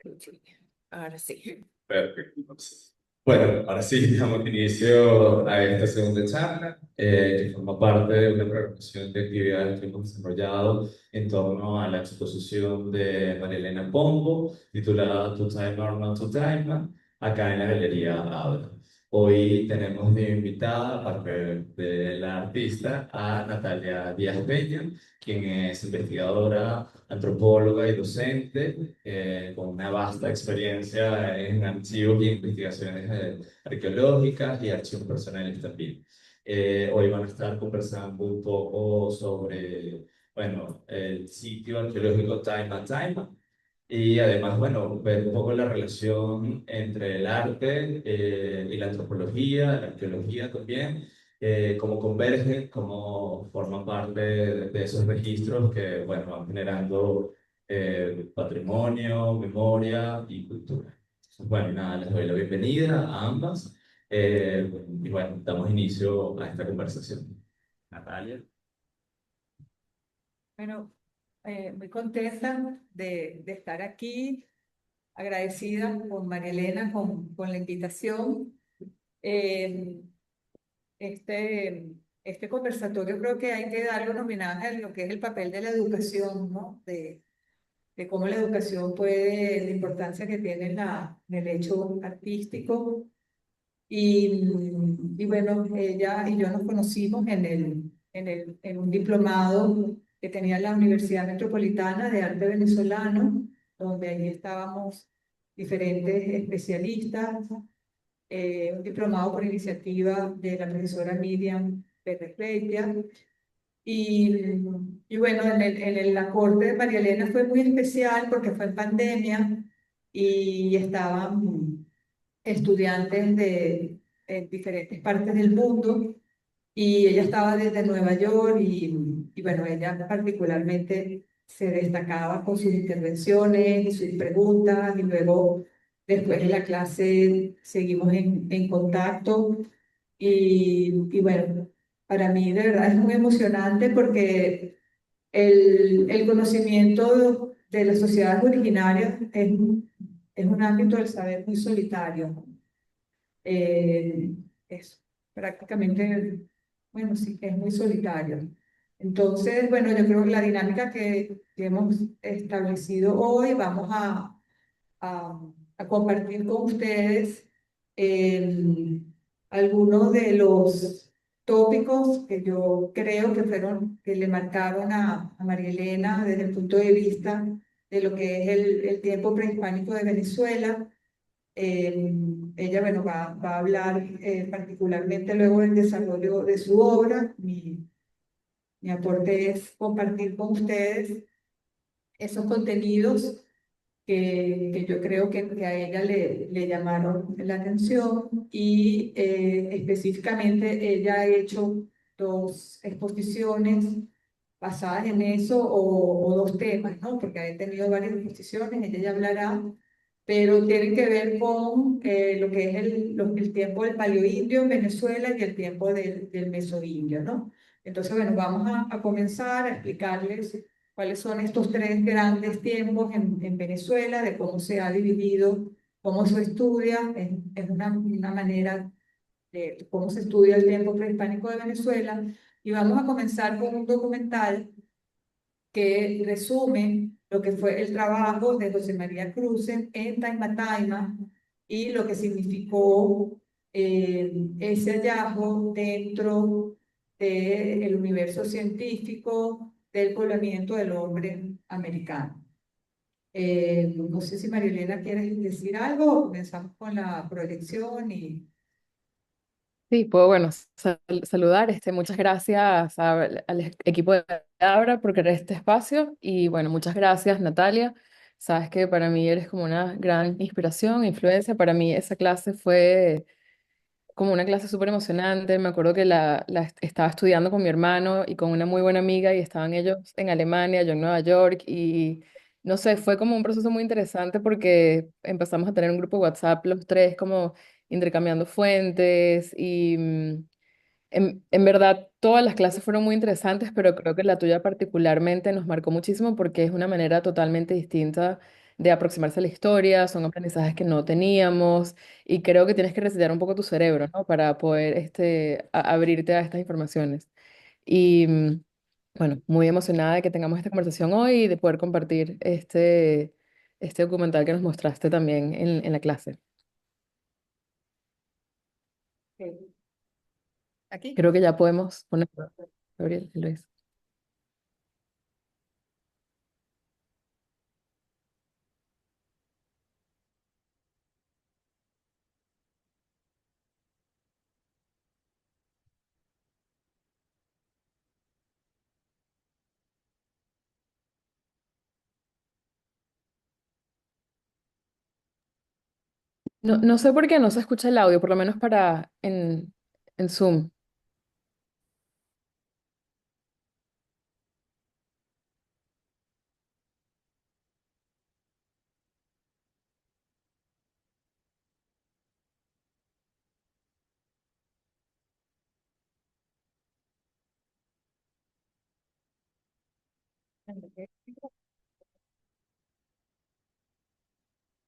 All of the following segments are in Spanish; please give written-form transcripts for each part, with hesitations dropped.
Sí, ahora sí. Perfecto. Bueno, ahora sí, damos inicio a esta segunda charla, que forma parte de una programación de actividades que hemos desarrollado en torno a la exposición de María Elena Pombo, titulada To Time or Not to Time, acá en la Galería Abra. Hoy tenemos de invitada, aparte de la artista, a Natalia Díaz Peña, quien es investigadora, antropóloga y docente, con una vasta experiencia en archivos y investigaciones arqueológicas y archivos personales también. Hoy van a estar conversando un poco sobre, bueno, el sitio arqueológico Time and Time y además, bueno, ver un poco la relación entre el arte y la antropología, la arqueología también, cómo convergen, cómo forman parte de esos registros que, bueno, van generando patrimonio, memoria y cultura. Entonces, bueno, nada, les doy la bienvenida a ambas y bueno, damos inicio a esta conversación. Natalia. Bueno, muy contenta de estar aquí, agradecida con María Elena con la invitación. Eh, este, este conversatorio creo que hay que darle un homenaje a lo que es el papel de la educación, ¿no? De cómo la educación puede, la importancia que tiene en el hecho artístico. Y bueno, ella y yo nos conocimos en un diplomado que tenía la Universidad Metropolitana de Arte Venezolano, donde allí estábamos diferentes especialistas, un diplomado por iniciativa de la profesora Miriam Pérez Reitia. Y bueno, en el aporte de María Elena fue muy especial porque fue en pandemia y estaban estudiantes de diferentes partes del mundo y ella estaba desde Nueva York y bueno, ella particularmente se destacaba con sus intervenciones y sus preguntas y luego después de la clase seguimos en contacto y bueno, para mí de verdad es muy emocionante porque el conocimiento de las sociedades originarias es un ámbito del saber muy solitario. eh, es prácticamente, bueno, sí, es muy solitario. Entonces, bueno, yo creo que la dinámica que hemos establecido hoy, vamos a, a compartir con ustedes eh, algunos de los tópicos que yo creo que fueron, que le marcaron a María Elena desde el punto de vista de lo que es el tiempo prehispánico de Venezuela. Ella, bueno, va a hablar particularmente luego del desarrollo de su obra. Mi aporte es compartir con ustedes esos contenidos que yo creo que a ella le llamaron la atención y específicamente ella ha hecho dos exposiciones basadas en eso o dos temas, ¿no? Porque ha tenido varias exposiciones, ella ya hablará, pero tienen que ver con lo que es el tiempo del paleoindio en Venezuela y el tiempo del mesoindio, ¿no? Entonces, bueno, vamos a comenzar a explicarles cuáles son estos tres grandes tiempos en Venezuela, de cómo se ha dividido, cómo se estudia, es una manera de cómo se estudia el tiempo prehispánico de Venezuela. Y vamos a comenzar con un documental que resume lo que fue el trabajo de José María Cruz en Taima y lo que significó ese hallazgo dentro del universo científico del poblamiento del hombre americano. No sé si Marilena quiere decir algo o comenzamos con la proyección y... Sí, puedo, bueno, saludar. Muchas gracias al equipo de Abra por crear este espacio y bueno, muchas gracias Natalia. Sabes que para mí eres como una gran inspiración, influencia. Para mí esa clase fue como una clase súper emocionante. Me acuerdo que estaba estudiando con mi hermano y con una muy buena amiga y estaban ellos en Alemania, yo en Nueva York y no sé, fue como un proceso muy interesante porque empezamos a tener un grupo de WhatsApp los tres como intercambiando fuentes y en verdad todas las clases fueron muy interesantes, pero creo que la tuya particularmente nos marcó muchísimo porque es una manera totalmente distinta de aproximarse a la historia, son aprendizajes que no teníamos y creo que tienes que resetear un poco tu cerebro, ¿no? Para poder abrirte a estas informaciones. Y bueno, muy emocionada de que tengamos esta conversación hoy y de poder compartir este documental que nos mostraste también en la clase. Ok. Aquí. Creo que ya podemos ponerlo, Gabriel y Luis. No, no sé por qué no se escucha el audio, por lo menos en Zoom.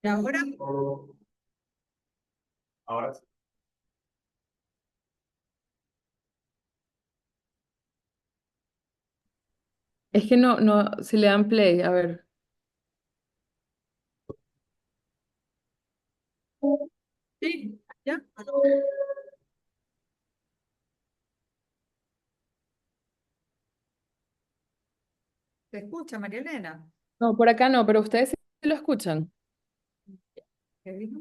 ¿Y ahora? Ahora sí. Es que no, si le dan play, a ver. Sí, ya. ¿Se escucha, María Elena? No, por acá no, pero ustedes sí lo escuchan. ¿Qué dijo?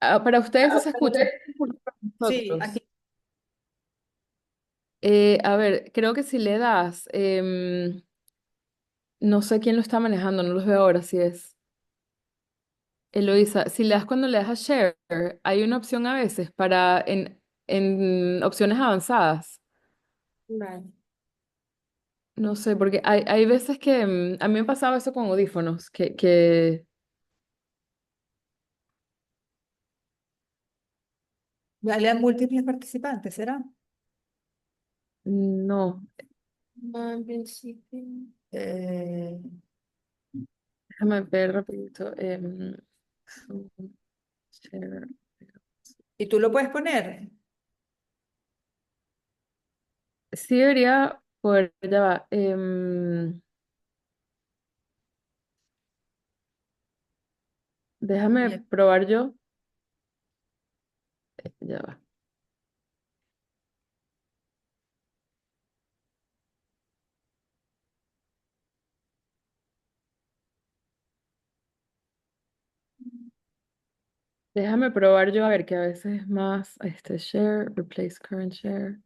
Ah, para ustedes sí se escucha. Sí, Nosotros. aquí. A ver, creo que si le das, no sé quién lo está manejando, no los veo ahora si es Eloisa. Si le das cuando le das a share, hay una opción a veces en opciones avanzadas. Vale. No sé, porque hay veces que a mí me pasaba eso con audífonos, que Dale a múltiples participantes, ¿será? no. No, en principio. Eh, Déjame ver rapidito. Zoom, share. ¿Y tú lo puedes poner? Sí debería poder, ya va. Déjame Bien. probar yo. Ya va. Déjame probar yo a ver que a veces es más share, replace current share.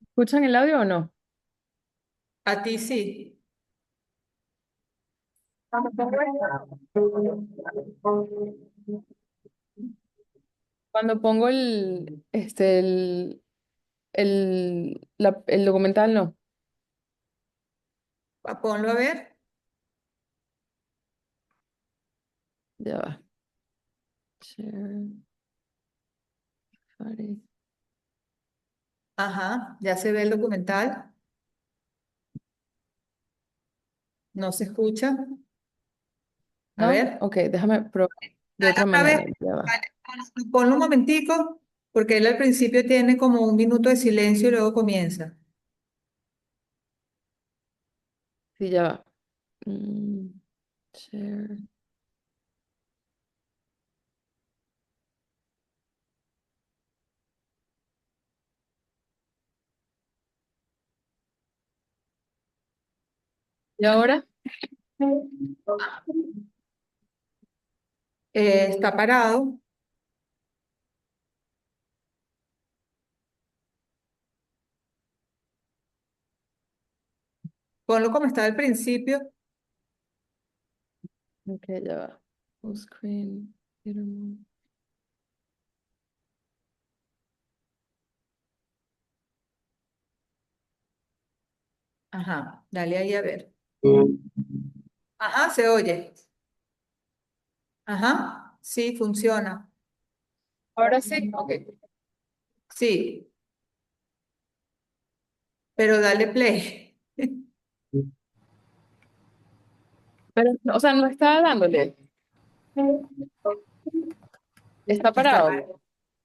¿Escuchan el audio o no? A ti sí. Cuando pongo el documental, no. Ponlo a ver. Ya va. Share, Safari. Ajá, ya se ve el documental. No se escucha. A ¿No? ver. Ok, déjame probar de Dale otra otra vez. manera. Ya va. Dale, ponlo un momentico, porque él al principio tiene como un minuto de silencio y luego comienza. Sí, ya va. Mm, share. ¿Y ahora? Está parado. Ponlo como estaba al principio. Ok, ya va. Full screen. Theater mode. Ajá, dale ahí a ver. Ajá, se oye. Ajá, sí, funciona. Ahora sí, ok. Sí, pero dale play. Pero, o sea, no está dándole. Está Está parado.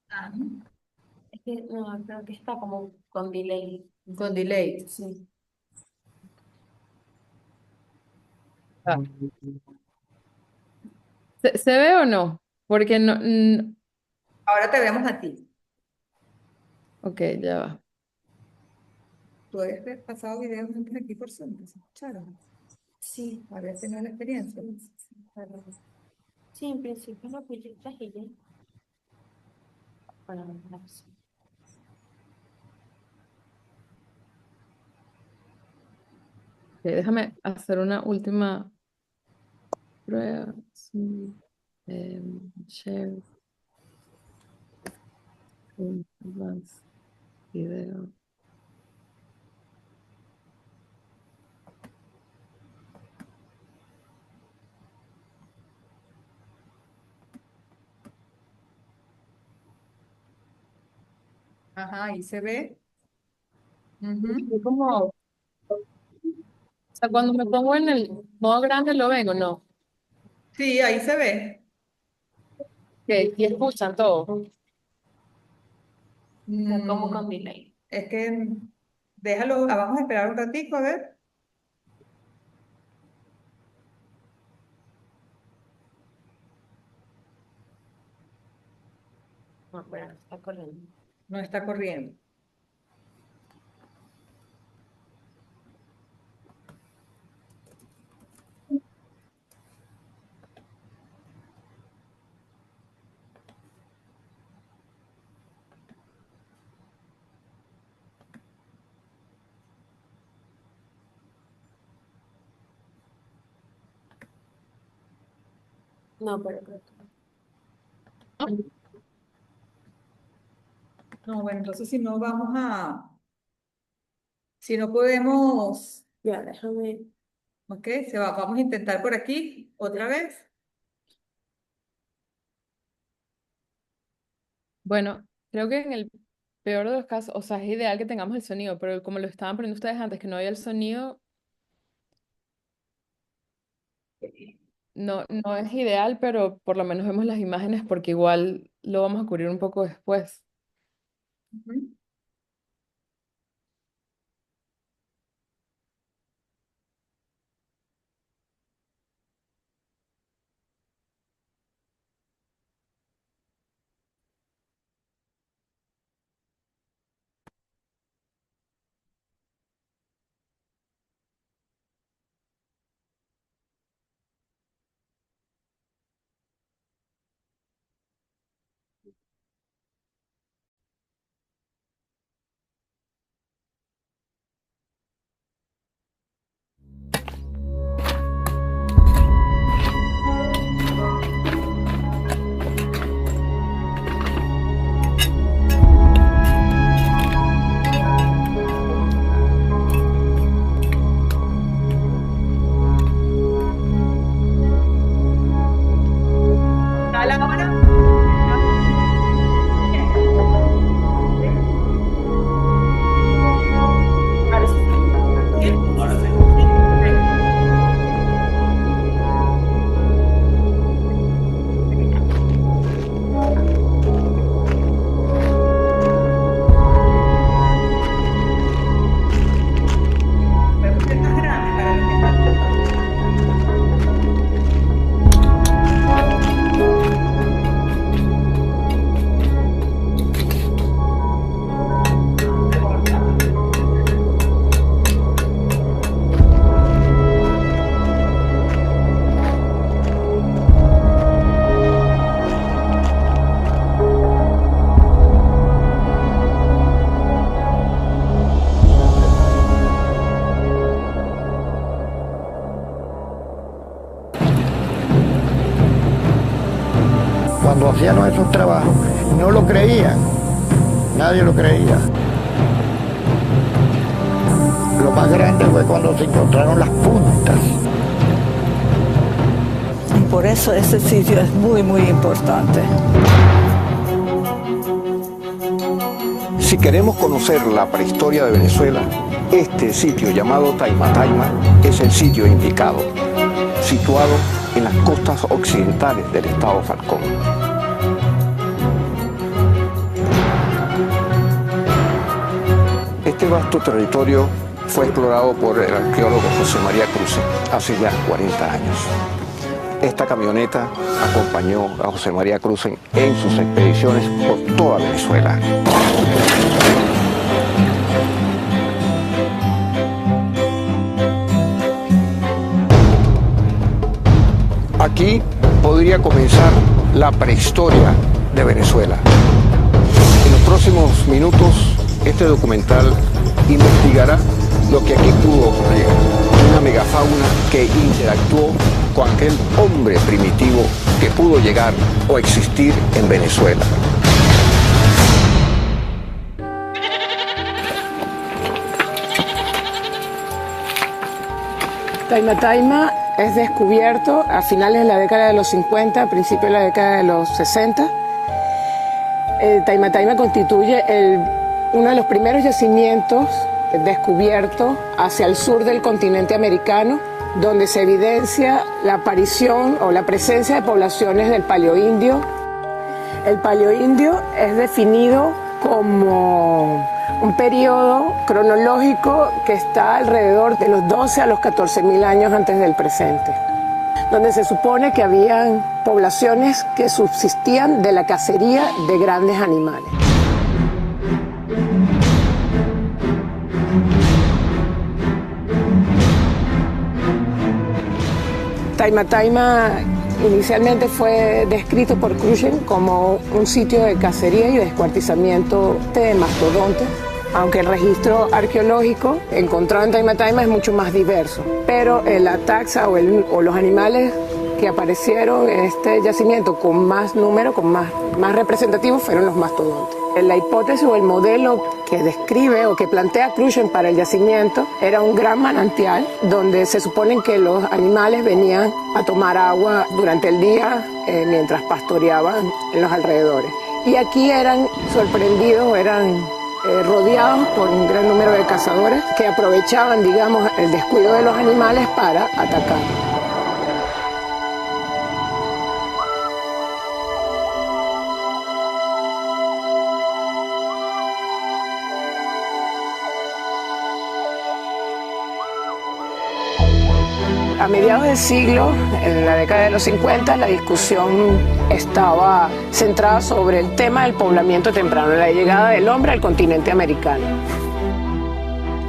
ajá, Es que no, creo que está como con delay. con delay. Sí. Ah. ¿Se ve o no? Porque no. Ahora te vemos a ti. Ok, ya va. Tú habías pasado videos antes aquí por Zoom, ¿te escucharon? Sí, Habías tenido la experiencia. claro. Sí, en principio lo proyectas y ya. Bueno, no sé. Ok, déjame hacer una última prueba. Sí. Share. Advance video. Ajá, ahí se ve. Ujú. Es como, o sea, cuando me pongo en el modo grande lo ven o no. Sí, ahí se ve. Ok, y escuchan todo. Está como con Mm, delay. es que déjalo, vamos a esperar un ratico a ver. No, pero no está corriendo. No está corriendo. No, pero creo que no. No, bueno, entonces si no vamos si no podemos, Ya, déjame. ok, vamos a intentar por aquí otra vez. Bueno, creo que en el peor de los casos, o sea, es ideal que tengamos el sonido, pero como lo estaban poniendo ustedes antes, que no había el sonido, no es ideal, pero por lo menos vemos las imágenes porque igual lo vamos a cubrir un poco después. Ujú. ¿Tal ahora? Ahora sí está. ¿Sí? Ahora sí. Podemos ser más grande para los que están. Cuando hacíamos esos trabajos, no lo creían, nadie lo creía. Lo más grande fue cuando se encontraron las puntas por eso ese sitio es muy, muy importante. Si queremos conocer la prehistoria de Venezuela, este sitio llamado Taymatayma es el sitio indicado, situado en las costas occidentales del estado Falcón. Este vasto territorio fue explorado por el arqueólogo José María Cruz hace ya 40 años. Esta camioneta acompañó a José María Cruz en sus expediciones por toda Venezuela. Aquí podría comenzar la prehistoria de Venezuela. En los próximos minutos, este documental investigará lo que aquí pudo ocurrir, una megafauna que interactuó con aquel hombre primitivo que pudo llegar o existir en Venezuela. Taymatayma es descubierto a finales de la década de los 50, a principios de la década de los 60. Taymatayma constituye uno de los primeros yacimientos descubiertos hacia el sur del continente americano, donde se evidencia la aparición o la presencia de poblaciones del Paleoindio. El Paleoindio es definido como un periodo cronológico que está alrededor de los 12 a los 14.000 años antes del presente, donde se supone que habían poblaciones que subsistían de la cacería de grandes animales. Taymatayma inicialmente fue descrito por Cruzen como un sitio de cacería y descuartizamiento de mastodontes, aunque el registro arqueológico encontrado en Taymatayma es mucho más diverso. Pero la taxa o los animales que aparecieron en este yacimiento con más número, más representativos, fueron los mastodontes. La hipótesis o el modelo que describe o que plantea Cruzen para el yacimiento era un gran manantial donde se supone que los animales venían a tomar agua durante el día mientras pastoreaban en los alrededores. Y aquí eran sorprendidos, eran rodeados por un gran número de cazadores que aprovechaban, digamos, el descuido de los animales para atacar. A mediados del siglo, en la década de los 50, la discusión estaba centrada sobre el tema del poblamiento temprano, la llegada del hombre al continente americano.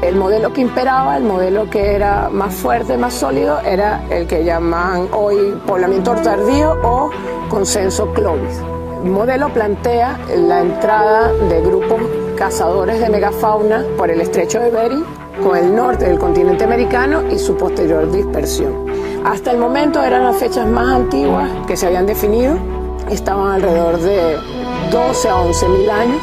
El modelo que imperaba, el modelo que era más fuerte, más sólido, era el que llaman hoy poblamiento tardío o consenso Clovis. El modelo plantea la entrada de grupos cazadores de megafauna por el estrecho de Bering con el norte del continente americano y su posterior dispersión. Hasta el momento eran las fechas más antiguas que se habían definido, estaban alrededor de 12 a 11.000 años,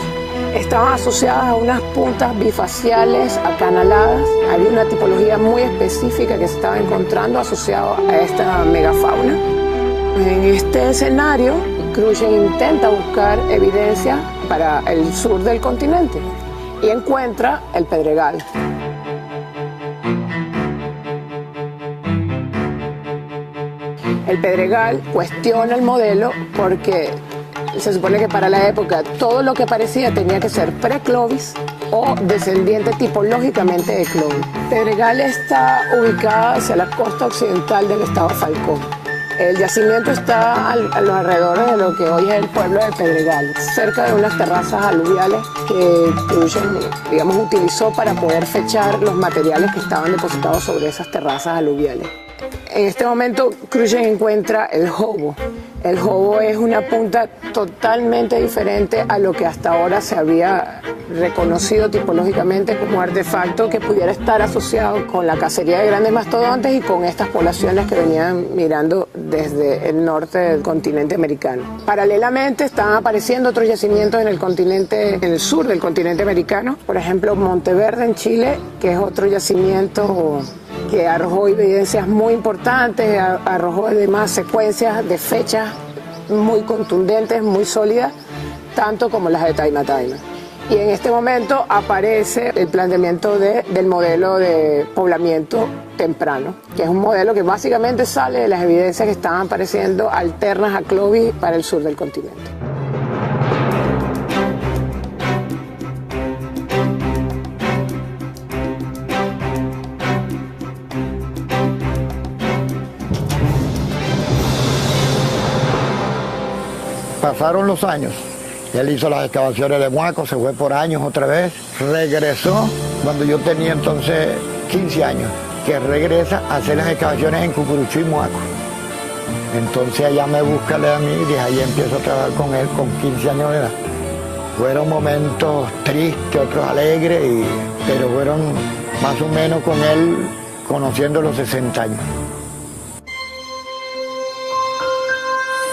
estaban asociadas a unas puntas bifaciales acanaladas, había una tipología muy específica que se estaba encontrando asociada a esta megafauna. En este escenario, Cruzen intenta buscar evidencia para el sur del continente y encuentra el Pedregal. El Pedregal cuestiona el modelo porque se supone que para la época todo lo que aparecía tenía que ser pre-Clovis o descendiente tipológicamente de Clovis. Pedregal está ubicada hacia la costa occidental del estado Falcón. El yacimiento está a los alrededores de lo que hoy es el pueblo de Pedregal, cerca de unas terrazas aluviales que Cruzen, digamos, utilizó para poder fechar los materiales que estaban depositados sobre esas terrazas aluviales. En este momento Cruzen encuentra el jobo. El jobo es una punta totalmente diferente a lo que hasta ahora se había reconocido tipológicamente como artefacto que pudiera estar asociado con la cacería de grandes mastodontes y con estas poblaciones que venían mirando desde el norte del continente americano. Paralelamente estaban apareciendo otros yacimientos en el sur del continente americano, por ejemplo Monteverde en Chile, que es otro yacimiento que arrojó evidencias muy importantes, arrojó además secuencias de fechas muy contundentes, muy sólidas, tanto como las de Taima Taima. Y en este momento aparece el planteamiento del modelo de poblamiento temprano, que es un modelo que básicamente sale de las evidencias que estaban apareciendo alternas a Clovis para el sur del continente. Pasaron los años. Él hizo las excavaciones de Muaco, se fue por años otra vez, regresó cuando yo tenía entonces 15 años, que regresa a hacer las excavaciones en Cucuruchú y Muaco. Entonces allá me busca a mí y desde ahí empiezo a trabajar con él con 15 años de edad. Fueron momentos tristes, otros alegres, pero fueron más o menos con él conociendo los 60 años.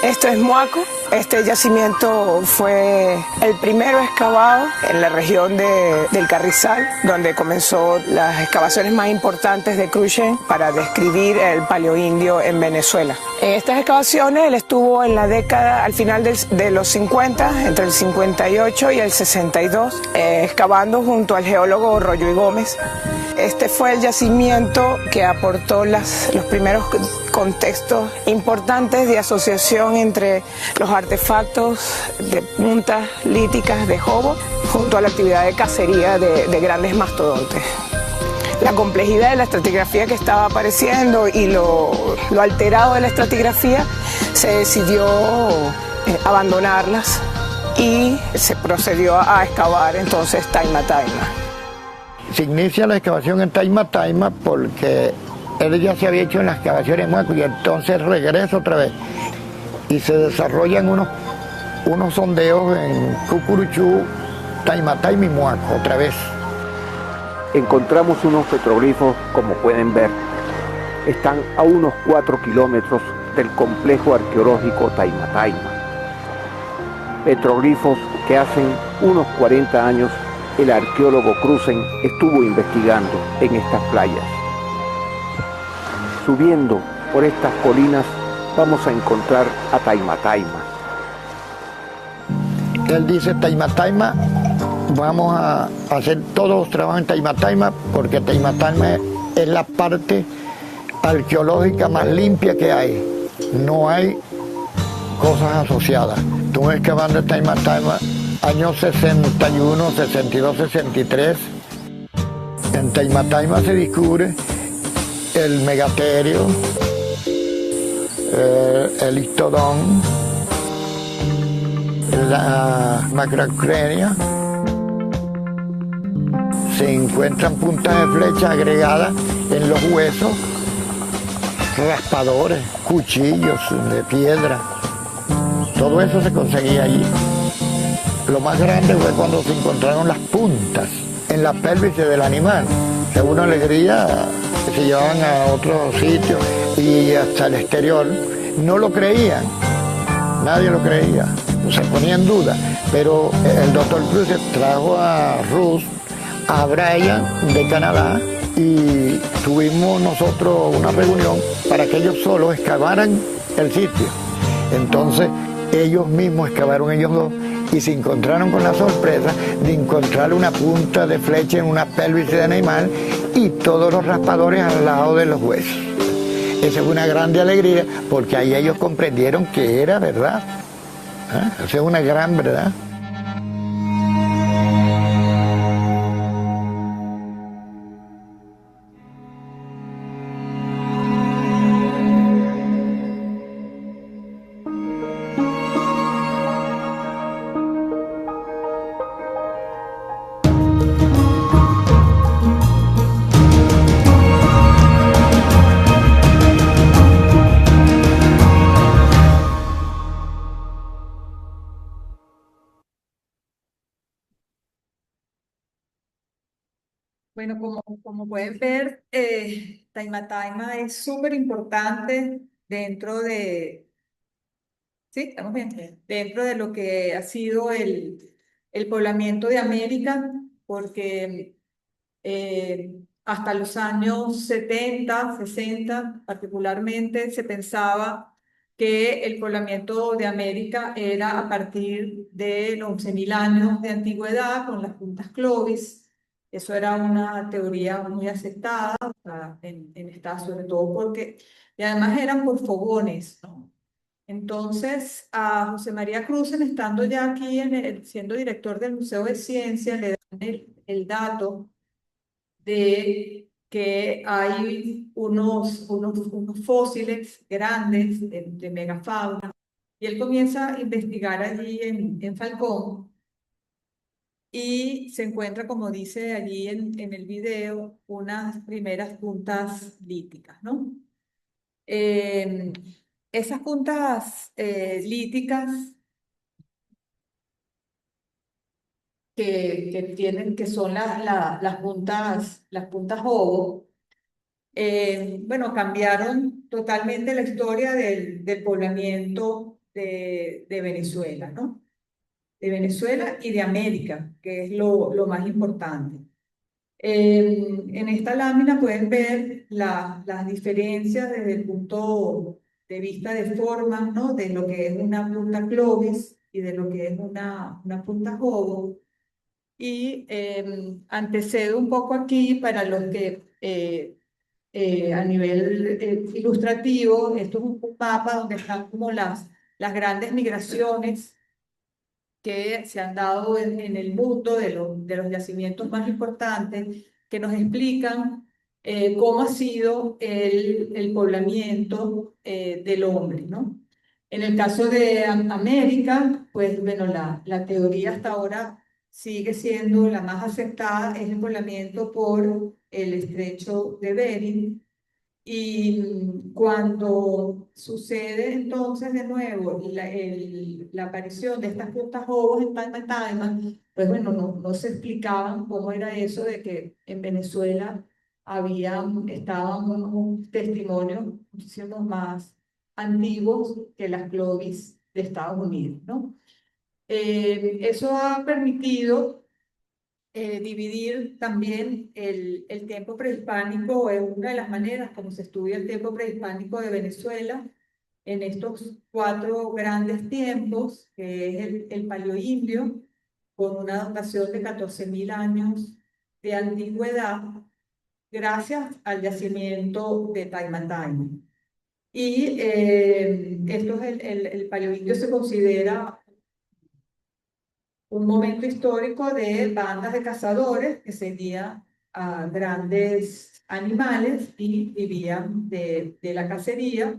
Esto es Muaco. Este yacimiento fue el primero excavado en la región del Carrizal, donde comenzó las excavaciones más importantes de Cruxem para describir el paleoindio en Venezuela. En estas excavaciones él estuvo en la década, al final de los 50, entre el 58 y el 62, excavando junto al geólogo Rollo y Gómez. Este fue el yacimiento que aportó los primeros contextos importantes de asociación entre los artefactos de puntas líticas de Jobo junto a la actividad de cacería de grandes mastodontes. La complejidad de la estratigrafía que estaba apareciendo y lo alterado de la estratigrafía se decidió abandonarlas y se procedió a excavar entonces Taima Taima. Se inicia la excavación en Taima Taima porque él ya se había hecho en las excavaciones en Muaco y entonces regresa otra vez y se desarrollan unos sondeos en Cucuruchú, Taima Taima y Muaco otra vez. Encontramos unos petroglifos, como pueden ver, están a unos 4 kilómetros del complejo arqueológico Taima Taima. Petroglifos que hacen unos 40 años el arqueólogo Cruxem estuvo investigando en estas playas. Subiendo por estas colinas vamos a encontrar a Taima Taima. Él dice Taima Taima, vamos a hacer todos los trabajos en Taima Taima porque Taima Taima es la parte arqueológica más limpia que hay. No hay cosas asociadas. Estuve excavando en Taima Taima años 61, 62, 63. En Taima Taima se descubre el megaterio, el histodón, la macrocrenia. Se encuentran puntas de flecha agregadas en los huesos, raspadores, cuchillos de piedra. Todo eso se conseguía allí. Lo más grande fue cuando se encontraron las puntas en la pelvis del animal. Según alegría, se llevaban a otros sitios y hasta el exterior. No lo creían, nadie lo creía, se ponía en duda. Pero el doctor Cruxem trajo a Ruth, a Brian de Canadá, y tuvimos nosotros una reunión para que ellos solos excavaran el sitio. Entonces ellos mismos excavaron ellos dos y se encontraron con la sorpresa de encontrar una punta de flecha en una pelvis de animal y todos los raspadores al lado de los huesos. Esa fue una grande alegría porque ahí ellos comprendieron que era verdad. Esa es una gran verdad. Bueno, como pueden ver, Taima Taima es súper importante sí, estamos bien, dentro de lo que ha sido el poblamiento de América, porque hasta los años 70, 60 particularmente, se pensaba que el poblamiento de América era a partir de los 11.000 años de antigüedad con las puntas Clovis. Eso era una teoría muy aceptada en Estados, sobre todo porque, y además eran por fogones, ¿no? Entonces, a José María Cruz, estando ya aquí, siendo director del Museo de Ciencias, le dan el dato de que hay unos fósiles grandes de megafauna, y él comienza a investigar allí en Falcón y se encuentra, como dice allí en el video, unas primeras puntas líticas, ¿no? Eh, Esas puntas líticas que son las puntas Jobo, bueno, cambiaron totalmente la historia del poblamiento de Venezuela, ¿no? De Venezuela y de América, que es lo más importante. En esta lámina pueden ver las diferencias desde el punto de vista de formas, ¿no? De lo que es una punta Clovis y de lo que es una punta Jobo. Y antecedo un poco aquí para los que a nivel ilustrativo, esto es un mapa donde están como las grandes migraciones que se han dado en el mundo de los yacimientos más importantes, que nos explican cómo ha sido el poblamiento del hombre, ¿no? En el caso de América, pues bueno, la teoría hasta ahora sigue siendo la más aceptada, es el poblamiento por el estrecho de Bering. Y cuando sucede entonces de nuevo la aparición de estas puntas Jobos en Taima, pues bueno, no se explicaban cómo era eso de que en Venezuela estaban unos testimonios muchísimo más antiguos que las Clovis de Estados Unidos, ¿no? Eso ha permitido dividir también el tiempo prehispánico, es una de las maneras como se estudia el tiempo prehispánico de Venezuela, en estos 4 grandes tiempos, que es el paleoindio, con una datación de 14.000 años de antigüedad, gracias al yacimiento de Taima. Y el paleoindio se considera un momento histórico de bandas de cazadores que seguían a grandes animales y vivían de la cacería.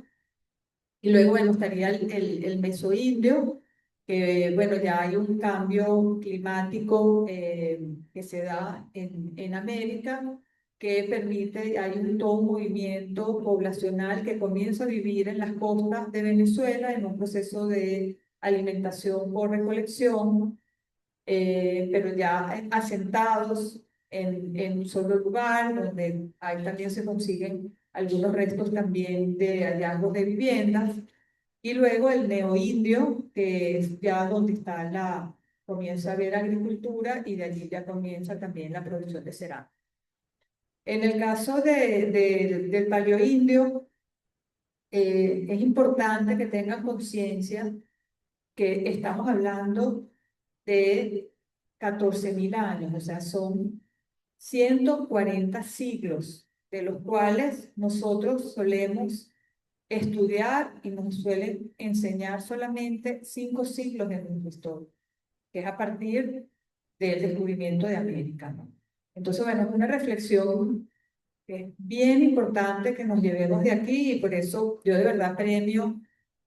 Y luego, bueno, estaría el mesoindio, que, bueno, ya hay un cambio climático que se da en América, que permite, hay todo un movimiento poblacional que comienza a vivir en las costas de Venezuela en un proceso de alimentación por recolección, pero ya asentados en un solo lugar, donde ahí también se consiguen algunos restos también de hallazgos de viviendas. Y luego el neoindio, que es ya donde comienza a haber agricultura y de allí ya comienza también la producción de cerámica. En el caso del paleoindio, es importante que tengan conciencia que estamos hablando de 14.000 años, o sea, son 140 siglos, de los cuales nosotros solemos estudiar y nos suelen enseñar solamente 5 siglos de nuestra historia, que es a partir del descubrimiento de América, ¿no? Entonces, bueno, es una reflexión que es bien importante que nos llevemos de aquí, y por eso yo de verdad premio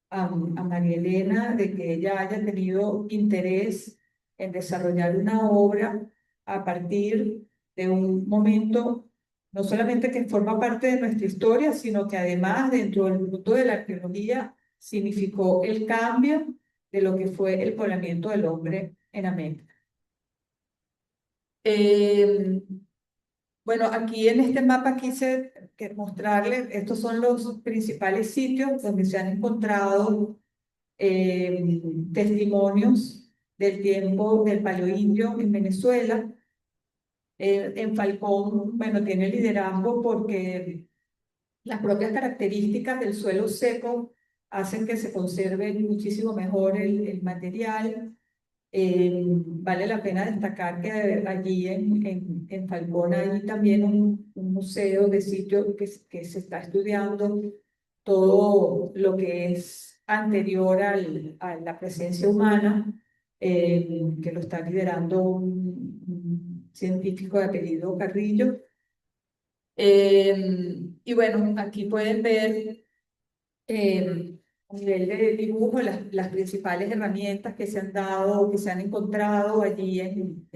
a María Elena de que ella haya tenido interés en desarrollar una obra a partir de un momento no solamente que forma parte de nuestra historia, sino que además dentro del mundo de la arqueología significó el cambio de lo que fue el poblamiento del hombre en América. Bueno, aquí en este mapa quise mostrarles, estos son los principales sitios donde se han encontrado testimonios del tiempo del paleoindio en Venezuela. En Falcón, bueno, tiene liderazgo porque las propias características del suelo seco hacen que se conserve muchísimo mejor el material. Vale la pena destacar que allí en Falcón hay también un museo de sitio que se está estudiando todo lo que es anterior a la presencia humana, que lo está liderando un científico de apellido Carrillo. Y bueno, aquí pueden ver a nivel de dibujo las principales herramientas que se han dado, que se han encontrado allí en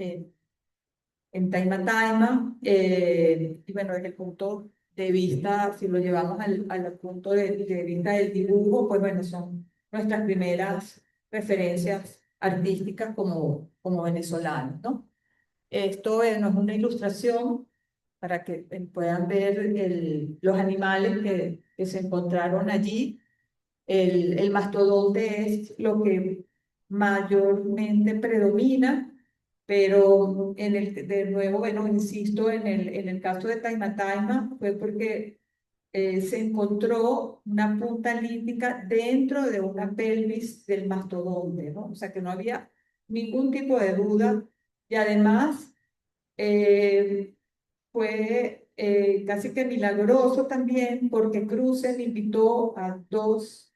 Taima Taima. Y bueno, desde el punto de vista, si lo llevamos al punto de vista del dibujo, pues bueno, son nuestras primeras referencias artísticas como venezolanos, ¿no? Esto no es una ilustración para que puedan ver los animales que se encontraron allí. El mastodonte es lo que mayormente predomina, pero de nuevo, bueno, insisto, en el caso de Taima Taima fue porque se encontró una punta lítica dentro de una pelvis del mastodonte, ¿no? O sea que no había ningún tipo de duda y además eh, fue casi que milagroso también porque Cruzen invitó a dos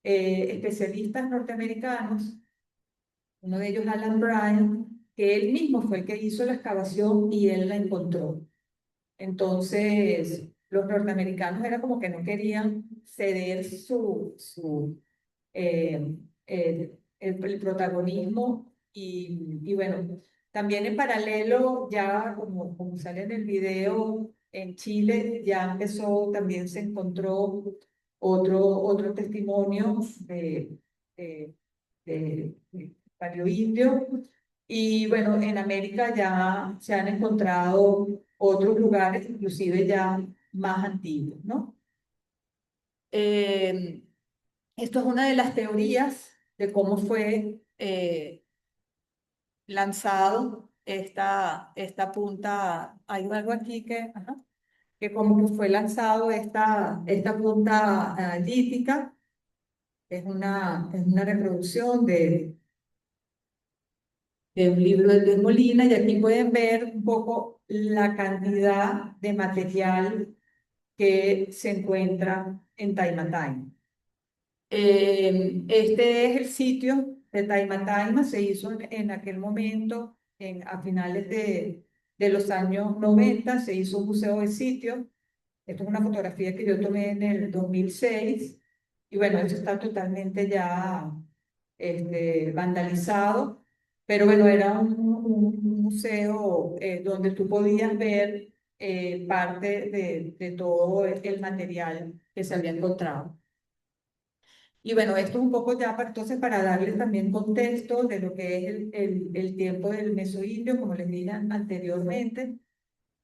especialistas norteamericanos, uno de ellos Alan Bryan, que él mismo fue el que hizo la excavación y él la encontró. Entonces, los norteamericanos era como que no querían ceder eh, el protagonismo y bueno, también en paralelo, ya como sale en el video, en Chile ya empezó, también se encontró otro testimonio de, de paleoindio. Y bueno, en América ya se han encontrado otros lugares, inclusive ya más antiguos, ¿no? Esto es una de las teorías de cómo fue lanzado esta punta. Hay algo aquí que como que fue lanzado esta punta lítica. Es una reproducción de un libro de Luis Molina, y aquí pueden ver un poco la cantidad de material que se encuentra en Taima Taima. Este es el sitio de Taima Taima, se hizo en aquel momento, a finales de los años 90, se hizo un museo de sitio. Esto es una fotografía que yo tomé en el 2006, y bueno, esto está totalmente ya vandalizado, pero bueno, era un museo donde tú podías ver parte de todo el material que se había encontrado. Y bueno, esto es un poco ya entonces para darles también contexto de lo que es el tiempo del Mesoindio, como les dije anteriormente.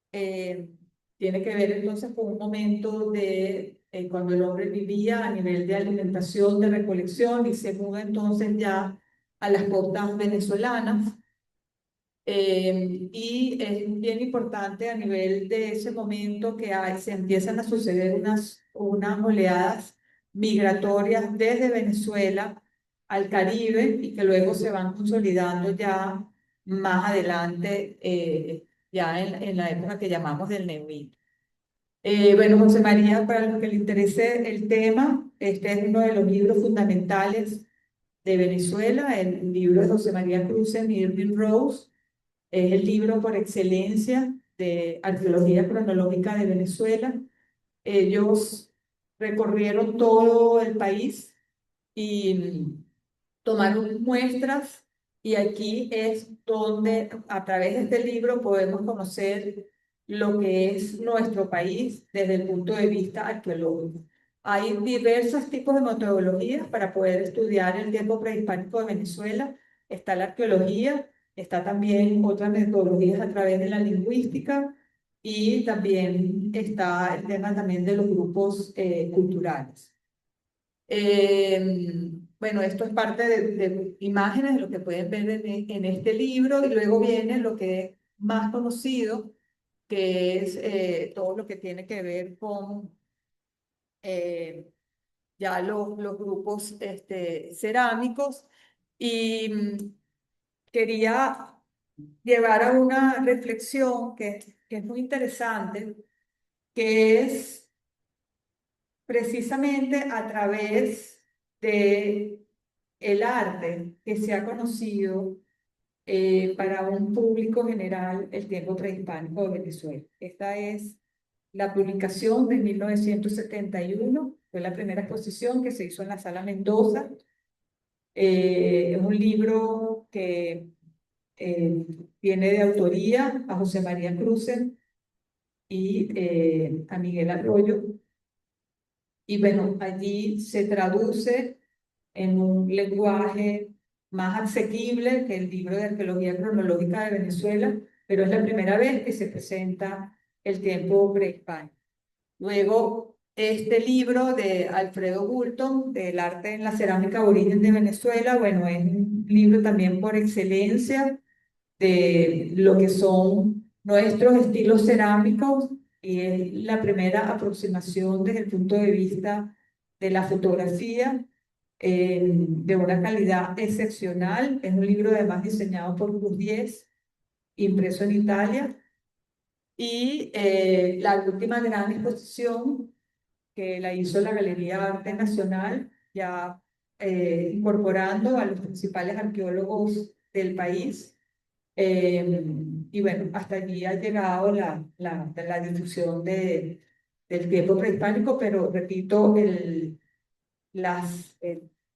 Tiene que ver entonces con un momento de cuando el hombre vivía a nivel de alimentación, de recolección, y se muda entonces ya a las costas venezolanas. Y es bien importante a nivel de ese momento que se empiezan a suceder unas oleadas migratorias desde Venezuela al Caribe y que luego se van consolidando ya más adelante, ya en la época que llamamos del Neolítico. Bueno, José María, para los que le interese el tema, este es uno de los libros fundamentales de Venezuela, el libro de José María Cruzen y Irving Rose. Es el libro por excelencia de arqueología cronológica de Venezuela. Ellos recorrieron todo el país y tomaron muestras, y aquí es donde a través de este libro podemos conocer lo que es nuestro país desde el punto de vista arqueológico. Hay diversos tipos de metodologías para poder estudiar el tiempo prehispánico de Venezuela. Está la arqueología, está también otras metodologías a través de la lingüística, y también está el tema también de los grupos culturales. Bueno, esto es parte de imágenes de lo que pueden ver en este libro, y luego viene lo que más conocido, que es todo lo que tiene que ver con eh, ya los grupos cerámicos. Y quería llevar a una reflexión que es muy interesante, que es precisamente a través de el arte que se ha conocido para un público general el tiempo prehispánico de Venezuela. Esta es la publicación de 1971, fue la primera exposición que se hizo en la Sala Mendoza. Es un libro que tiene de autoría a José María Cruces y a Miguel Arroyo. Y bueno, allí se traduce en un lenguaje más asequible que el libro de Arqueología Cronológica de Venezuela, pero es la primera vez que se presenta el tiempo prehispánico. Luego, este libro de Alfredo Bulton, del arte en la cerámica aborigen de Venezuela, bueno, es un libro también por excelencia de lo que son nuestros estilos cerámicos y es la primera aproximación desde el punto de vista de la fotografía de una calidad excepcional. Es un libro además diseñado por Cruz 10, impreso en Italia. Y la última gran exposición que la hizo la Galería Arte Nacional, ya incorporando a los principales arqueólogos del país. Y bueno, hasta allí ha llegado la difusión del tiempo prehispánico, pero repito,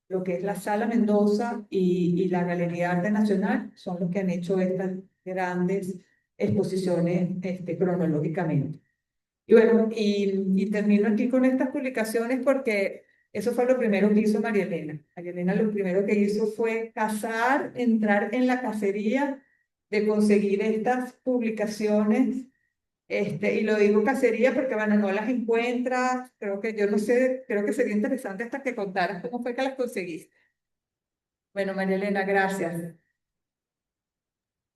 lo que es la Sala Mendoza y la Galería Arte Nacional son los que han hecho estas grandes exposiciones cronológicamente. Y bueno, y termino aquí con estas publicaciones porque eso fue lo primero que hizo María Elena. María Elena lo primero que hizo fue cazar, entrar en la cacería de conseguir estas publicaciones. Y lo digo cacería porque, bueno, no las encuentras. Creo que yo no sé, creo que sería interesante hasta que contaras cómo fue que las conseguiste. Bueno, María Elena, gracias.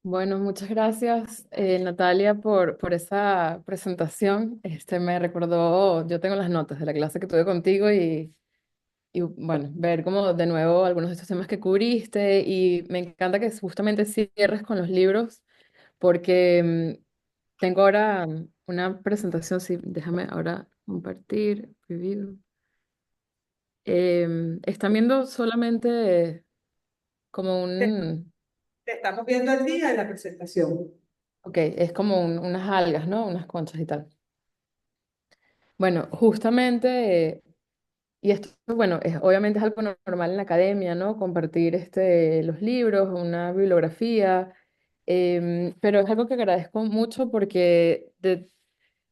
Bueno, muchas gracias, Natalia, por esa presentación. Me recordó, yo tengo las notas de la clase que tuve contigo y bueno, ver como de nuevo algunos de estos temas que cubriste y me encanta que justamente cierres con los libros porque tengo ahora una presentación, sí, déjame ahora compartir, preview. Están viendo solamente como Te, un, te estamos viendo el día de la presentación. ok, es como unas algas, ¿no? Unas conchas y tal. Bueno, justamente, y esto, bueno, obviamente es algo normal en la academia, ¿no? Compartir los libros, una bibliografía, pero es algo que agradezco mucho porque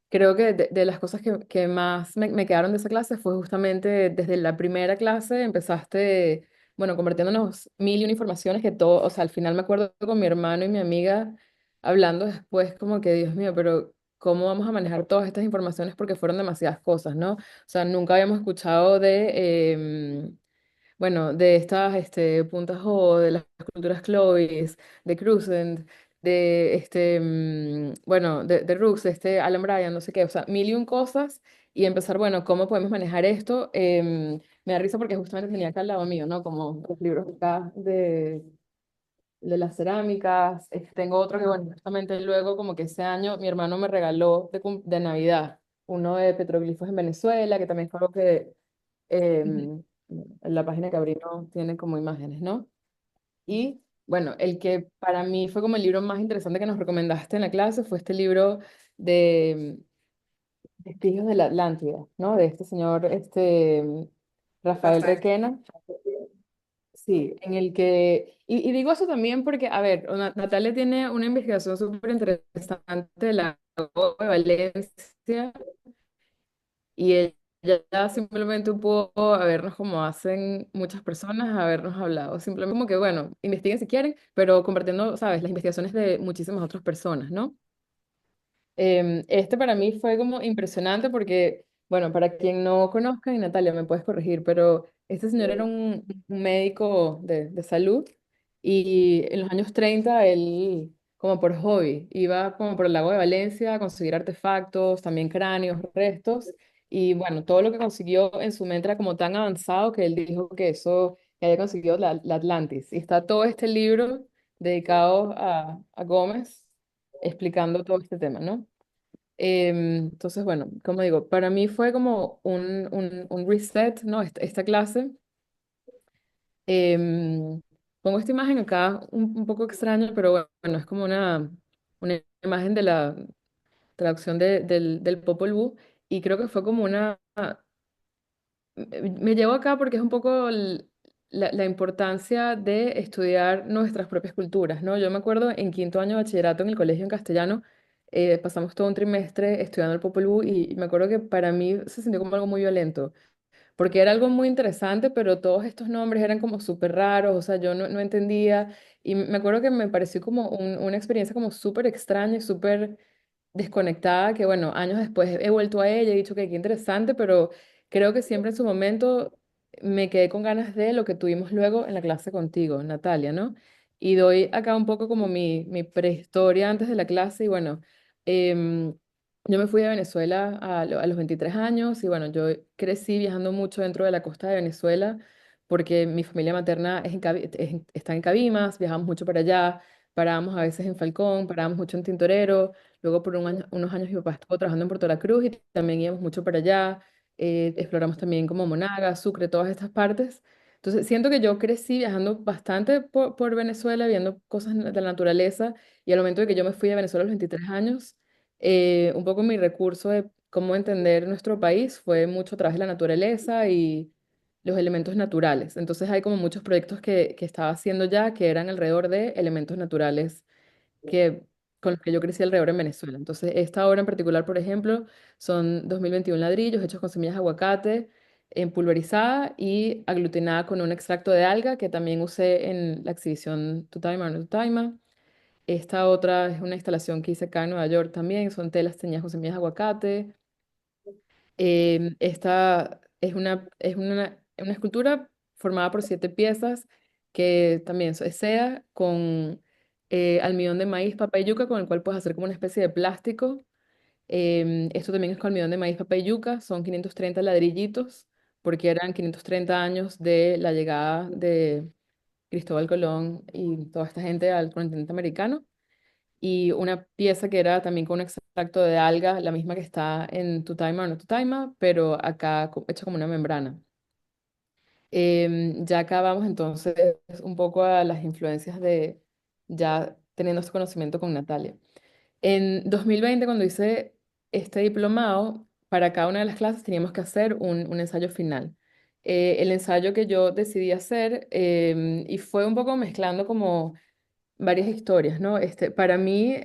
creo que de las cosas que más me quedaron de esa clase fue justamente desde la primera clase empezaste, bueno, compartiéndonos mil y una informaciones que todo, o sea, al final me acuerdo con mi hermano y mi amiga hablando después como que, Dios mío, pero ¿cómo vamos a manejar todas estas informaciones? Porque fueron demasiadas cosas, ¿no? O sea, nunca habíamos escuchado bueno, de estas puntas O, de las culturas Clovis, de Cruzen, bueno, de Rooks, Alan Bryan, no sé qué, o sea, mil y un cosas, y empezar, bueno, ¿cómo podemos manejar esto? Me da risa porque justamente tenía acá al lado mío, ¿no? Como los libros acá de las cerámicas. Tengo otro que, bueno, justamente luego, como que ese año, mi hermano me regaló de Navidad, uno de petroglifos en Venezuela, que también fue algo que la página que abrí no tiene como imágenes, ¿no? Y bueno, el que para mí fue como el libro más interesante que nos recomendaste en la clase fue este libro de Vestigios de la Atlántida, ¿no? De este señor, Rafael Rafael. Requena. Sí, en el que, y digo eso también porque, a ver, Natalia tiene una investigación súper interesante de la de Valencia y ella simplemente pudo habernos, como hacen muchas personas, habernos hablado. Simplemente como que, bueno, investiguen si quieren, pero compartiendo, ¿sabes?, las investigaciones de muchísimas otras personas, ¿no? Este para mí fue como impresionante porque, bueno, para quien no conozca, y Natalia, me puedes corregir, pero este señor era un médico de salud y en los años 30 él como por hobby. Iba como por el lago de Valencia a conseguir artefactos, también cráneos, restos. Y bueno, todo lo que consiguió en su mente era como tan avanzado que él dijo que eso, que había conseguido la Atlantis. Y está todo este libro dedicado a Gómez explicando todo este tema, ¿no? Entonces, bueno, como digo, para mí fue como un reset, ¿no? Esta clase. Em, Pongo esta imagen acá un poco extraña, pero bueno, es como una imagen de la traducción del Popol Vuh y creo que fue como me llevo acá porque es un poco la importancia de estudiar nuestras propias culturas, ¿no? Yo me acuerdo en quinto año de bachillerato en el colegio en castellano, pasamos todo un trimestre estudiando el Popol Vuh y me acuerdo que para mí se sintió como algo muy violento porque era algo muy interesante, pero todos estos nombres eran como súper raros, o sea, yo no entendía, y me acuerdo que me pareció como una experiencia como súper extraña y súper desconectada, que bueno, años después he vuelto a ella y he dicho que qué interesante, pero creo que siempre en su momento me quedé con ganas de lo que tuvimos luego en la clase contigo, Natalia, ¿no? Y doy acá un poco como mi prehistoria antes de la clase y bueno, em, yo me fui a Venezuela a los 23 años y bueno, yo crecí viajando mucho dentro de la costa de Venezuela porque mi familia materna está en Cabimas, viajamos mucho para allá, parábamos a veces en Falcón, parábamos mucho en Tintorero. Luego por unos años mi papá estuvo trabajando en Puerto La Cruz y también íbamos mucho para allá. Exploramos también como Monaga, Sucre, todas estas partes. Entonces siento que yo crecí viajando bastante por Venezuela, viendo cosas de la naturaleza y al momento de que yo me fui a Venezuela a los 23 años, un poco mi recurso de cómo entender nuestro país fue mucho a través de la naturaleza y los elementos naturales. Entonces hay como muchos proyectos que estaba haciendo ya que eran alrededor de elementos naturales que, con los que yo crecí alrededor en Venezuela. Entonces, esta obra en particular, por ejemplo, son 2021 ladrillos hechos con semillas de aguacate, en pulverizada y aglutinada con un extracto de alga que también usé en la exhibición Tutaima o no Tutaima. Esta otra es una instalación que hice acá en Nueva York también, son telas teñidas con semillas de aguacate. Esta es una escultura formada por 7 piezas que también es seda con almidón de maíz, papa y yuca, con el cual puedes hacer como una especie de plástico. Esto también es con almidón de maíz, papa y yuca, son 530 ladrillitos, porque eran 530 años de la llegada de Cristóbal Colón y toda esta gente al continente americano y una pieza que era también con un extracto de alga, la misma que está en Tutaima o no Tutaima, pero acá hecha como una membrana. Ya acá vamos entonces un poco a las influencias de ya teniendo este conocimiento con Natalia. En 2020, cuando hice este diplomado, para cada una de las clases teníamos que hacer un ensayo final. El ensayo que yo decidí hacer, y fue un poco mezclando como varias historias, ¿no? Para mí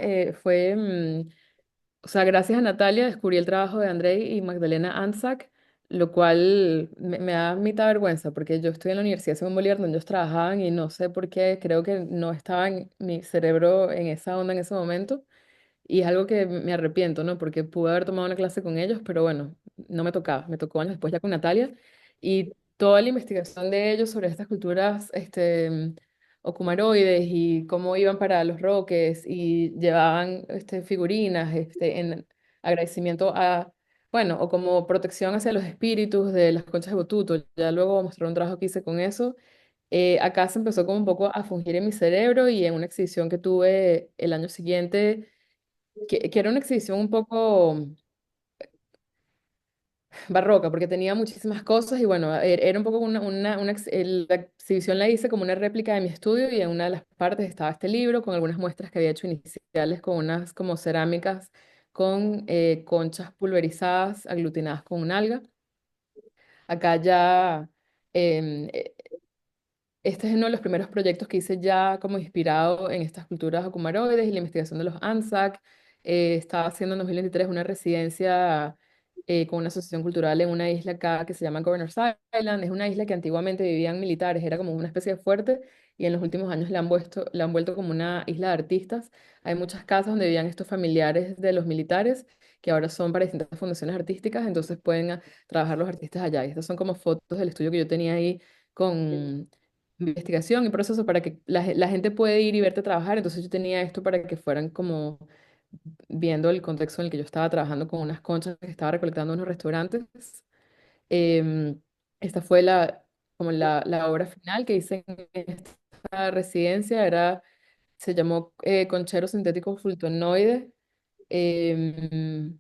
o sea, gracias a Natalia descubrí el trabajo de Andrei y Magdalena Anzac, lo cual me da mitad vergüenza, porque yo estoy en la Universidad Simón Bolívar donde ellos trabajaban y no sé por qué, creo que no estaba en mi cerebro en esa onda en ese momento. Y es algo que me arrepiento, ¿no? Porque pude haber tomado una clase con ellos, pero bueno, no me tocaba. Me tocó años después ya con Natalia. Y toda la investigación de ellos sobre estas culturas ocumaroides y cómo iban para los roques y llevaban figurinas en agradecimiento a, bueno, o como protección hacia los espíritus de las conchas de Botuto. Ya luego voy a mostrar un trabajo que hice con eso. Acá se empezó como un poco a fungir en mi cerebro y en una exhibición que tuve el año siguiente que era una exhibición un poco barroca, porque tenía muchísimas cosas y bueno, era un poco la exhibición la hice como una réplica de mi estudio y en una de las partes estaba este libro con algunas muestras que había hecho iniciales con unas como cerámicas con conchas pulverizadas aglutinadas con un alga. Acá ya em, este es uno de los primeros proyectos que hice ya como inspirado en estas culturas ocumaroides y la investigación de los Anzac. Estaba haciendo en 2023 una residencia con una asociación cultural en una isla acá que se llama Governor's Island. Es una isla que antiguamente vivían militares, era como una especie de fuerte y en los últimos años la han vuelto como una isla de artistas. Hay muchas casas donde vivían estos familiares de los militares que ahora son para distintas fundaciones artísticas, entonces pueden trabajar los artistas allá. Y estas son como fotos del estudio que yo tenía ahí con investigación y proceso para que la gente puede ir y verte trabajar. Entonces yo tenía esto para que fueran como viendo el contexto en el que yo estaba trabajando con unas conchas que estaba recolectando en unos restaurantes. Em, Esta fue como la obra final que hice en esta residencia. Se llamó Conchero Sintético Fultonoide. Em,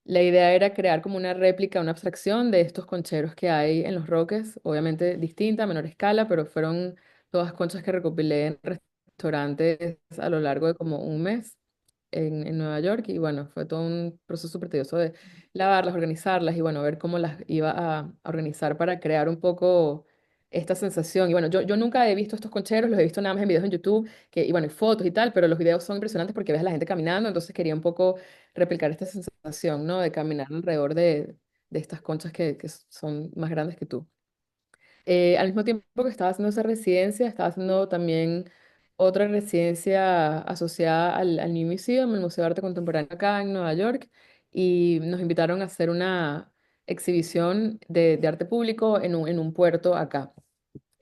la idea era crear como una réplica, una abstracción de estos concheros que hay en Los Roques, obviamente distinta, a menor escala, pero fueron todas conchas que recopilé en restaurantes a lo largo de como un mes en Nueva York. Y bueno, fue todo un proceso súper tedioso de lavarlas, organizarlas y bueno, ver cómo las iba a organizar para crear un poco esta sensación. Y bueno, yo nunca he visto estos concheros, los he visto nada más en videos en YouTube, y bueno, y fotos y tal, pero los videos son impresionantes porque ves a la gente caminando, entonces quería un poco replicar esta sensación, ¿no? De caminar alrededor de estas conchas que son más grandes que tú. Al mismo tiempo que estaba haciendo esa residencia, estaba haciendo también otra residencia asociada al New Museum, el Museo de Arte Contemporáneo acá en Nueva York, y nos invitaron a hacer una exhibición de arte público en un puerto acá.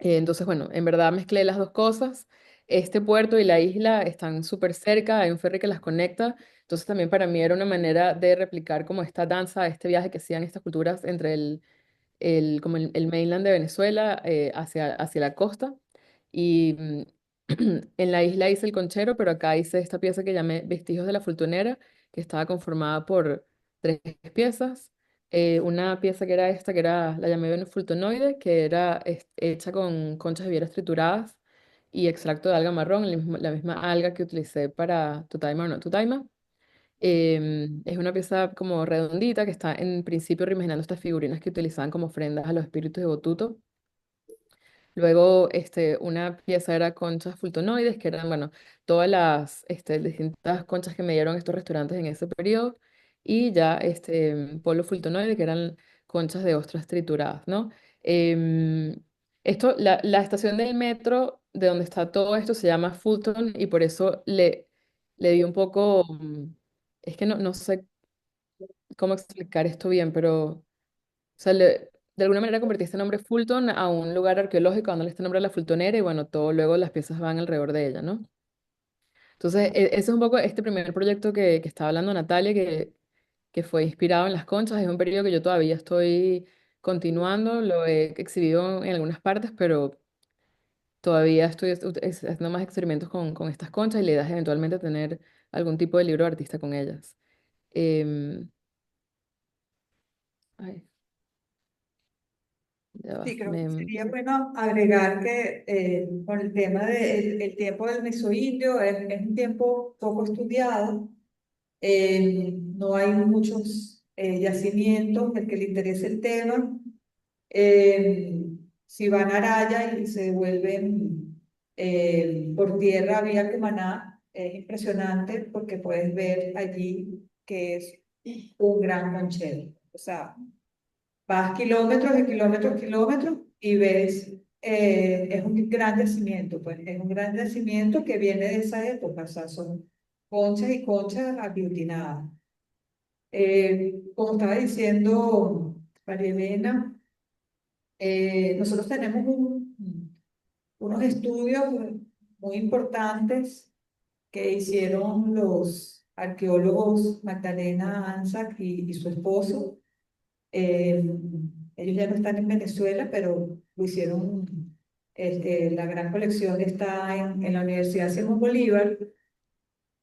Entonces, bueno, en verdad mezclé las dos cosas. Este puerto y la isla están súper cerca, hay un ferry que las conecta. Entonces, también para mí era una manera de replicar como esta danza, este viaje que hacían estas culturas entre como el mainland de Venezuela hacia la costa. Y en la isla hice el conchero, pero acá hice esta pieza que llamé Vestigios de la Fultonera, que estaba conformada por tres piezas. Una pieza que era esta, la llamé Venus-Fultonoide, que era hecha con conchas de vieras trituradas y extracto de alga marrón, la misma alga que utilicé para Tutaima o no Tutaima. Es una pieza como redondita que está en principio reimaginando estas figurinas que utilizaban como ofrendas a los espíritus de Botuto. Luego, una pieza era conchas fultonoides, que eran, bueno, todas las distintas conchas que me dieron estos restaurantes en ese periodo. Y ya, polo fultonoide, que eran conchas de ostras trituradas, ¿no? Em, la estación del metro de donde está todo esto se llama Fulton y por eso le di un poco, es que no sé cómo explicar esto bien, pero, o sea, de alguna manera convertí este nombre Fulton a un lugar arqueológico, dándole este nombre a la Fultonera y bueno, todo luego las piezas van alrededor de ella, ¿no? Entonces, ese es un poco este primer proyecto que estaba hablando Natalia, que fue inspirado en las conchas, es un periodo que yo todavía estoy continuando, lo he exhibido en algunas partes, pero todavía estoy haciendo más experimentos con estas conchas y la idea es eventualmente tener algún tipo de libro de artista con ellas. Em, ay, ya va, Sí, creo que sería bueno agregar que con el tema del tiempo del Mesoindio es un tiempo poco estudiado. No hay muchos yacimientos del que le interese el tema. Si van a Araya y se devuelven por tierra vía Cumaná, es impresionante porque puedes ver allí que es un gran conchero. O sea, vas kilómetros de kilómetros, kilómetros y ves, es un gran yacimiento, pues es un gran yacimiento que viene de esa época, o sea, son conchas y conchas aglutinadas. Como estaba diciendo María Elena, nosotros tenemos unos estudios muy importantes que hicieron los arqueólogos Magdalena Anzac y su esposo. Eh, Ellos ya no están en Venezuela, pero lo hicieron, la gran colección está en la Universidad Simón Bolívar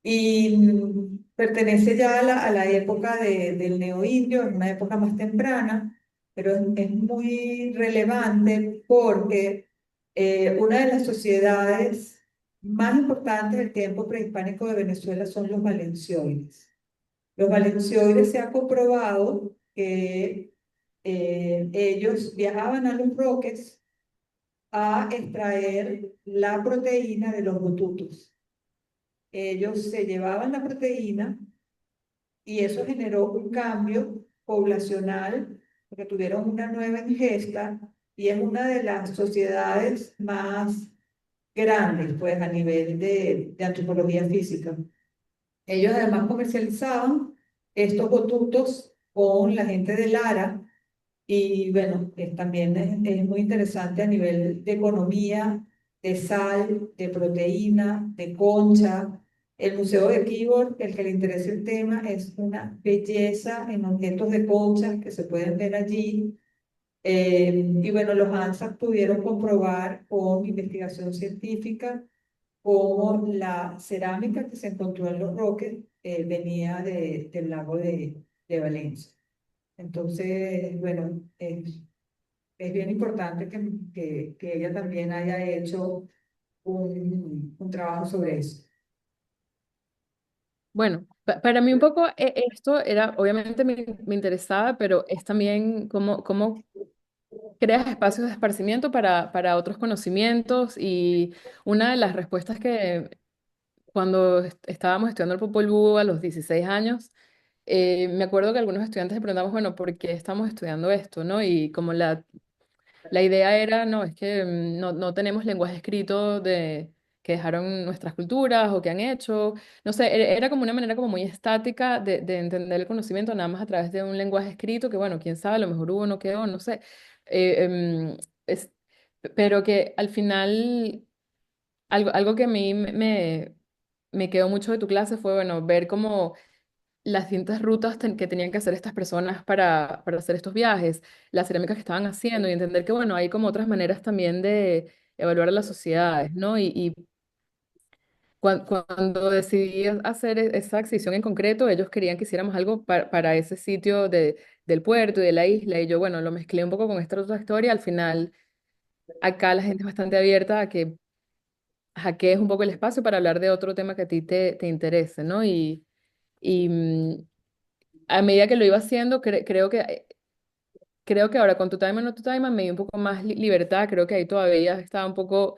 y pertenece ya a la época del neoindio, en una época más temprana, pero es muy relevante porque una de las sociedades más importantes del tiempo prehispánico de Venezuela son los valencioides. Los valencioides se ha comprobado que ellos viajaban a los Roques a extraer la proteína de los botutos. Ellos se llevaban la proteína y eso generó un cambio poblacional porque tuvieron una nueva ingesta y es una de las sociedades más grandes pues a nivel de antropología física. Ellos además comercializaban estos botutos con la gente de Lara Y bueno, también es muy interesante a nivel de economía, de sal, de proteína, de concha. El Museo de Keyboard, el que le interese el tema, es una belleza en objetos de concha que se pueden ver allí. Y bueno, los ANSAS pudieron comprobar con investigación científica cómo la cerámica que se encontró en Los Roques venía del lago de Valencia. Entonces, bueno, es bien importante que ella también haya hecho un trabajo sobre eso. Bueno, para mí un poco esto era, obviamente me interesaba, pero es también cómo creas espacios de esparcimiento para otros conocimientos y una de las respuestas que cuando estábamos estudiando el Popol Vuh a los 16 años, me acuerdo que algunos estudiantes le preguntamos, bueno, ¿por qué estamos estudiando esto, no? Y como la idea era, no, es que no tenemos lenguaje escrito que dejaron nuestras culturas o que han hecho. No sé, era como una manera como muy estática de entender el conocimiento, nada más a través de un lenguaje escrito, que bueno, quién sabe, a lo mejor hubo, no quedó, no sé. Eh, em, es- pero que al final, algo que a mí me quedó mucho de tu clase fue, bueno, ver cómo las distintas rutas que tenían que hacer estas personas para hacer estos viajes, las cerámicas que estaban haciendo y entender que, bueno, hay como otras maneras también de evaluar a las sociedades, ¿no? Y cuando decidí hacer esa exhibición en concreto, ellos querían que hiciéramos algo para ese sitio del puerto y de la isla, y yo, bueno, lo mezclé un poco con esta otra historia. Al final, acá la gente es bastante abierta a que hackees un poco el espacio para hablar de otro tema que a ti te interese, ¿no? Y a medida que lo iba haciendo, creo que ahora con tu Time No Tu Time me dio un poco más libertad. Creo que ahí todavía estaba un poco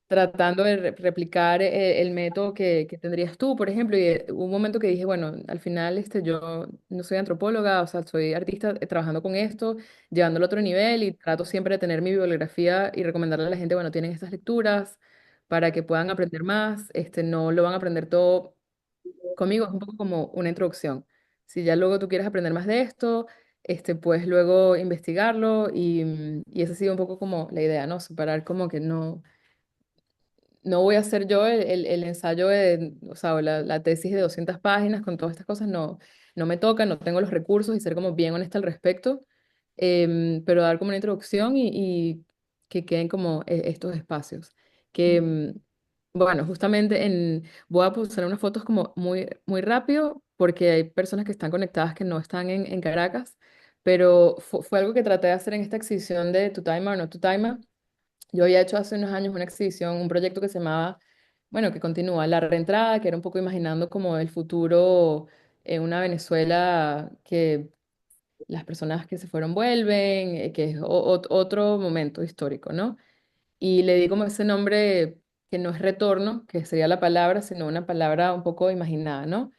tratando de replicar el método que tendrías tú, por ejemplo. Y hubo un momento que dije, bueno, al final yo no soy antropóloga, o sea, soy artista trabajando con esto, llevándolo a otro nivel y trato siempre de tener mi bibliografía y recomendarle a la gente, bueno, tienen estas lecturas para que puedan aprender más. No lo van a aprender todo conmigo, es un poco como una introducción. Si ya luego tú quieres aprender más de esto, puedes luego investigarlo y esa ha sido un poco como la idea, ¿no? Separar como que no voy a hacer yo el ensayo o sea, o la tesis de 200 páginas con todas estas cosas, no me toca, no tengo los recursos y ser como bien honesta al respecto, pero dar como una introducción y que queden como estos espacios. Que, bueno, justamente voy a posar unas fotos como muy, muy rápido porque hay personas que están conectadas que no están en Caracas, pero fue algo que traté de hacer en esta exhibición de Tu Time or No Tu Time. Yo había hecho hace unos años una exhibición, un proyecto que se llamaba, bueno, que continúa, La Reentrada, que era un poco imaginando como el futuro en una Venezuela que las personas que se fueron vuelven, que es otro momento histórico, ¿no? Y le di como ese nombre que no es retorno, que sería la palabra, sino una palabra un poco imaginada, ¿no?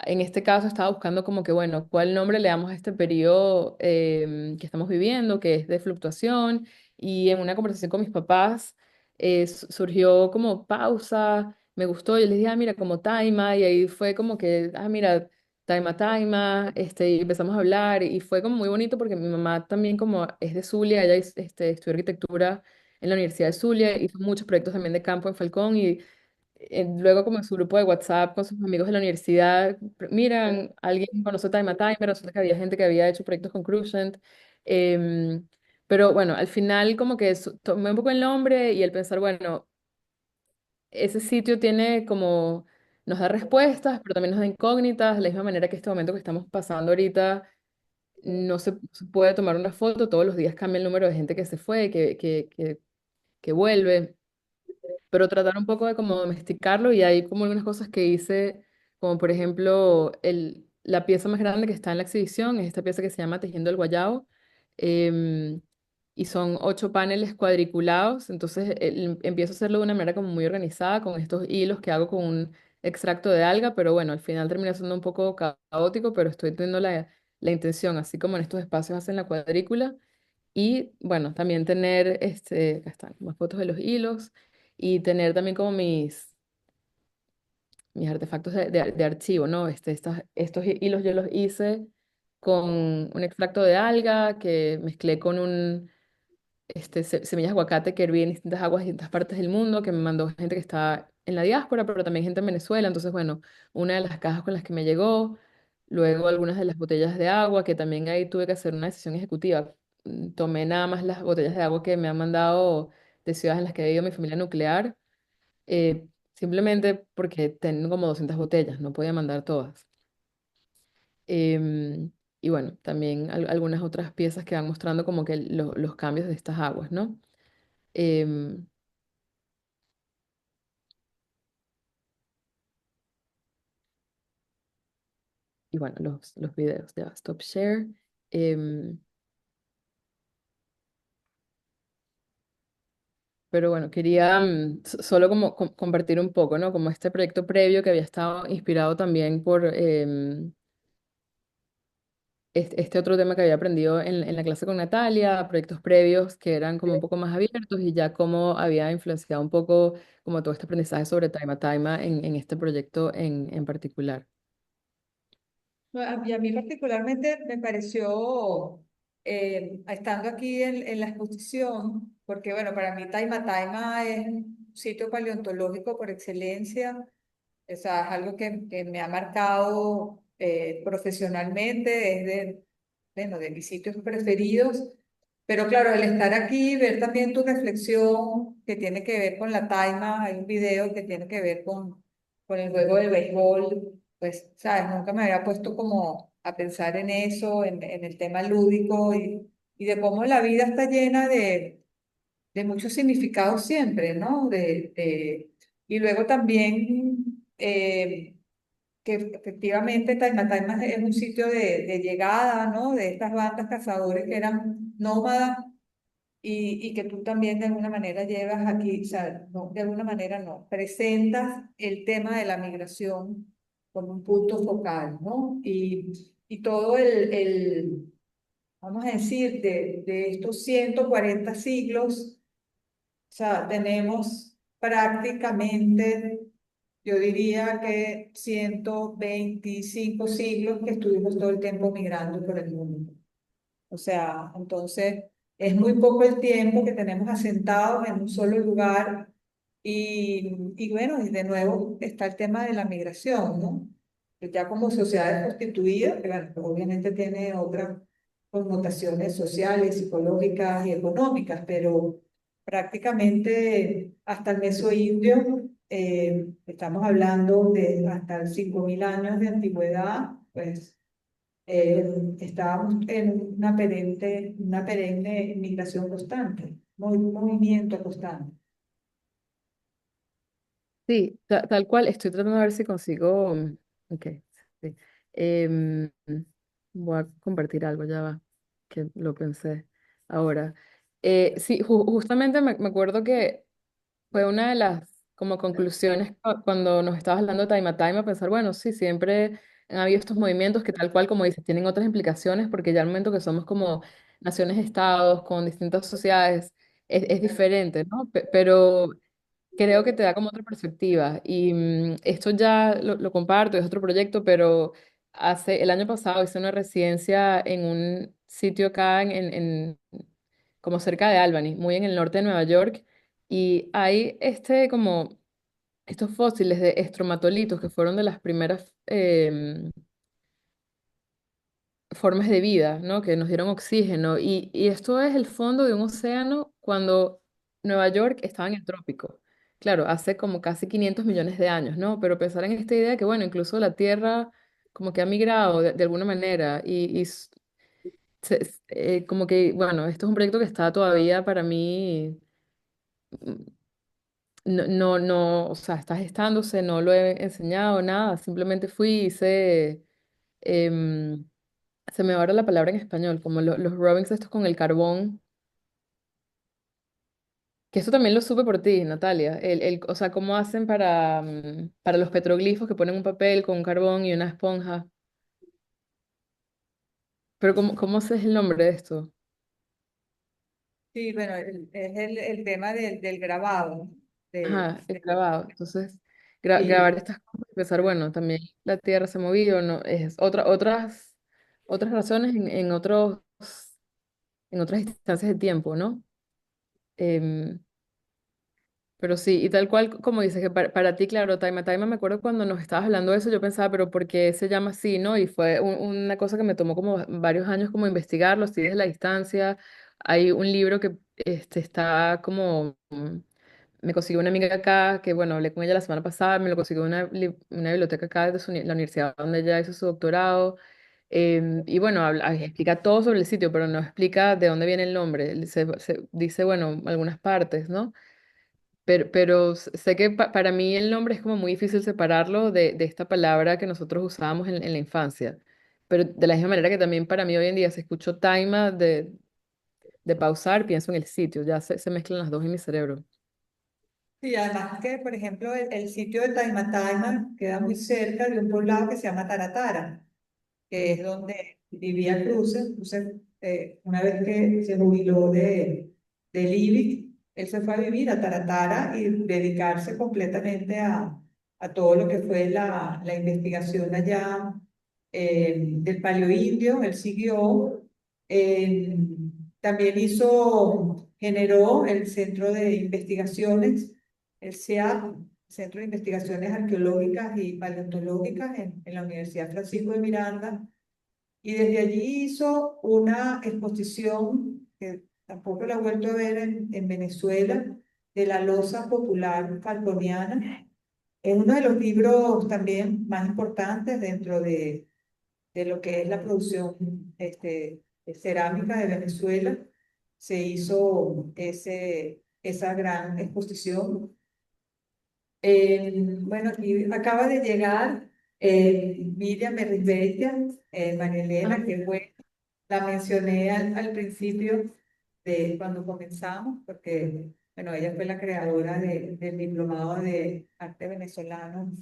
En este caso estaba buscando como que, bueno, ¿cuál nombre le damos a este periodo que estamos viviendo, que es de fluctuación? Y en una conversación con mis papás surgió como pausa, me gustó, yo les dije, ah, mira, como Taima, y ahí fue como que, ah, mira, Taima, y empezamos a hablar, y fue como muy bonito porque mi mamá también como es de Zulia, ella estudió arquitectura en la Universidad de Zulia, hizo muchos proyectos también de campo en Falcón y luego como en su grupo de WhatsApp con sus amigos de la universidad, miran, alguien conoce Time a Time, resulta que había gente que había hecho proyectos con Crucial. em, pero bueno, al final como que tomé un poco el nombre y el pensar, bueno, ese sitio tiene como, nos da respuestas, pero también nos da incógnitas, de la misma manera que este momento que estamos pasando ahorita, no se puede tomar una foto, todos los días cambia el número de gente que se fue, que vuelve, pero tratar un poco de como domesticarlo y hay como algunas cosas que hice, como por ejemplo la pieza más grande que está en la exhibición es esta pieza que se llama Tejiendo el Guayabo, em, y son 8 paneles cuadriculados, entonces empiezo a hacerlo de una manera como muy organizada con estos hilos que hago con un extracto de alga, pero bueno, al final termina siendo un poco caótico, pero estoy teniendo la intención, así como en estos espacios hacen la cuadrícula. Y bueno, también tener, acá están más fotos de los hilos y tener también como mis artefactos de archivo, ¿no? Estos hilos yo los hice con un extracto de alga que mezclé con semillas de aguacate que herví en distintas aguas de distintas partes del mundo, que me mandó gente que está en la diáspora, pero también gente en Venezuela. Entonces, bueno, una de las cajas con las que me llegó, luego algunas de las botellas de agua, que también ahí tuve que hacer una decisión ejecutiva. Tomé nada más las botellas de agua que me han mandado de ciudades en las que ha vivido mi familia nuclear, simplemente porque tengo como 200 botellas, no podía mandar todas. Em, y bueno, también algunas otras piezas que van mostrando como que los cambios de estas aguas, ¿no? Em, y bueno, los videos, ya, stop share. Em, pero bueno, quería solo como compartir un poco, ¿no? Como este proyecto previo que había estado inspirado también por este otro tema que había aprendido en la clase con Natalia, proyectos previos que eran como un poco más abiertos y ya como había influenciado un poco como todo este aprendizaje sobre Taima Taima en este proyecto en particular. No, y a mí particularmente me pareció, estando aquí en la exposición, porque bueno, para mí Taima Taima es un sitio paleontológico por excelencia, o sea, es algo que me ha marcado profesionalmente, es bueno, de mis sitios preferidos. Pero claro, al estar aquí, ver también tu reflexión que tiene que ver con la taima, hay un video que tiene que ver con el juego del béisbol, pues, sabes, nunca me había puesto como a pensar en eso, en el tema lúdico y de cómo la vida está llena de muchos significados siempre, ¿no? Y luego también que efectivamente Taima Taima es un sitio de llegada, ¿no? De estas bandas cazadores que eran nómadas y que tú también de alguna manera llevas aquí, o sea, no, de alguna manera no, presentas el tema de la migración como un punto focal, ¿no? Y todo vamos a decir, de estos 140 siglos, o sea, tenemos prácticamente, yo diría que 125 siglos que estuvimos todo el tiempo migrando por el mundo. O sea, entonces es muy poco el tiempo que tenemos asentados en un solo lugar y bueno, y de nuevo está el tema de la migración, ¿no? Que ya como sociedades constituidas, que bueno, pues obviamente tiene otras connotaciones sociales, psicológicas y económicas, pero prácticamente hasta el Mesoindio, estamos hablando de hasta 5.000 años de antigüedad, pues estábamos en una perenne migración constante, movimiento constante. Sí, tal cual, estoy tratando de ver si consigo, ok, sí. Em, Voy a compartir algo, ya va, que lo pensé ahora. Sí, justamente me acuerdo que fue una de las como conclusiones cuando nos estabas hablando de Time a Time, a pensar, bueno, sí, siempre han habido estos movimientos que tal cual como dices, tienen otras implicaciones porque ya al momento que somos como naciones-estados con distintas sociedades es diferente, ¿no? Pero creo que te da como otra perspectiva y esto ya lo comparto, es otro proyecto, pero el año pasado hice una residencia en un sitio acá como cerca de Albany, muy en el norte de Nueva York, y hay como estos fósiles de estromatolitos que fueron de las primeras formas de vida, ¿no? Que nos dieron oxígeno. Y esto es el fondo de un océano cuando Nueva York estaba en el trópico. Claro, hace como casi 500 millones de años, ¿no? Pero pensar en esta idea que, bueno, incluso la Tierra como que ha migrado de alguna manera como que, bueno, esto es un proyecto que está todavía para mí, mm, o sea, está gestándose, no lo he enseñado, nada, simplemente fui, em, se me va ahora la palabra en español, como los rubbings estos con el carbón, que esto también lo supe por ti, Natalia, o sea, cómo hacen para los petroglifos que ponen un papel con un carbón y una esponja, pero ¿cómo es el nombre de esto? Sí, bueno, es el tema del grabado. De, Ajá, el de- grabado. Entonces, grabar sí, estas cosas y pensar, bueno, también la Tierra se ha movido, ¿no? Es otras, otras razones en otras instancias de tiempo, ¿no? Em, pero sí, y tal cual como dices, que para ti, claro, Taima, me acuerdo cuando nos estabas hablando de eso, yo pensaba, pero ¿por qué se llama así, no? Y fue una cosa que me tomó como varios años como investigarlo, así desde la distancia. Hay un libro que está como, me consiguió una amiga acá, que bueno, hablé con ella la semana pasada, me lo consiguió en una biblioteca acá de la universidad donde ella hizo su doctorado. Y bueno, explica todo sobre el sitio, pero no explica de dónde viene el nombre. Se dice, bueno, algunas partes, ¿no? Pero sé que para mí el nombre es como muy difícil separarlo de esta palabra que nosotros usábamos en la infancia. Pero de la misma manera que también para mí hoy en día, si escucho Taima de pausar, pienso en el sitio, ya se mezclan las dos en mi cerebro. Sí, además que, por ejemplo, el sitio de Taima queda muy cerca de un poblado que se llama Taratara, que es donde vivía Cruces. Entonces, una vez que se jubiló del IBIC, él se fue a vivir a Taratara y dedicarse completamente a todo lo que fue la investigación allá del paleoindio. Él siguió, eh, también generó el Centro de Investigaciones, el CEAP, Centro de Investigaciones Arqueológicas y Paleontológicas en la Universidad Francisco de Miranda, y desde allí hizo una exposición que tampoco la he vuelto a ver en Venezuela, de la loza popular falconiana. Es uno de los libros también más importantes dentro de lo que es la producción de cerámica de Venezuela. Se hizo esa gran exposición. Bueno, aquí acaba de llegar Miriam Merrisbeitia, María Elena, que fue, la mencioné al principio de cuando comenzamos, porque bueno, ella fue la creadora del diplomado de arte venezolano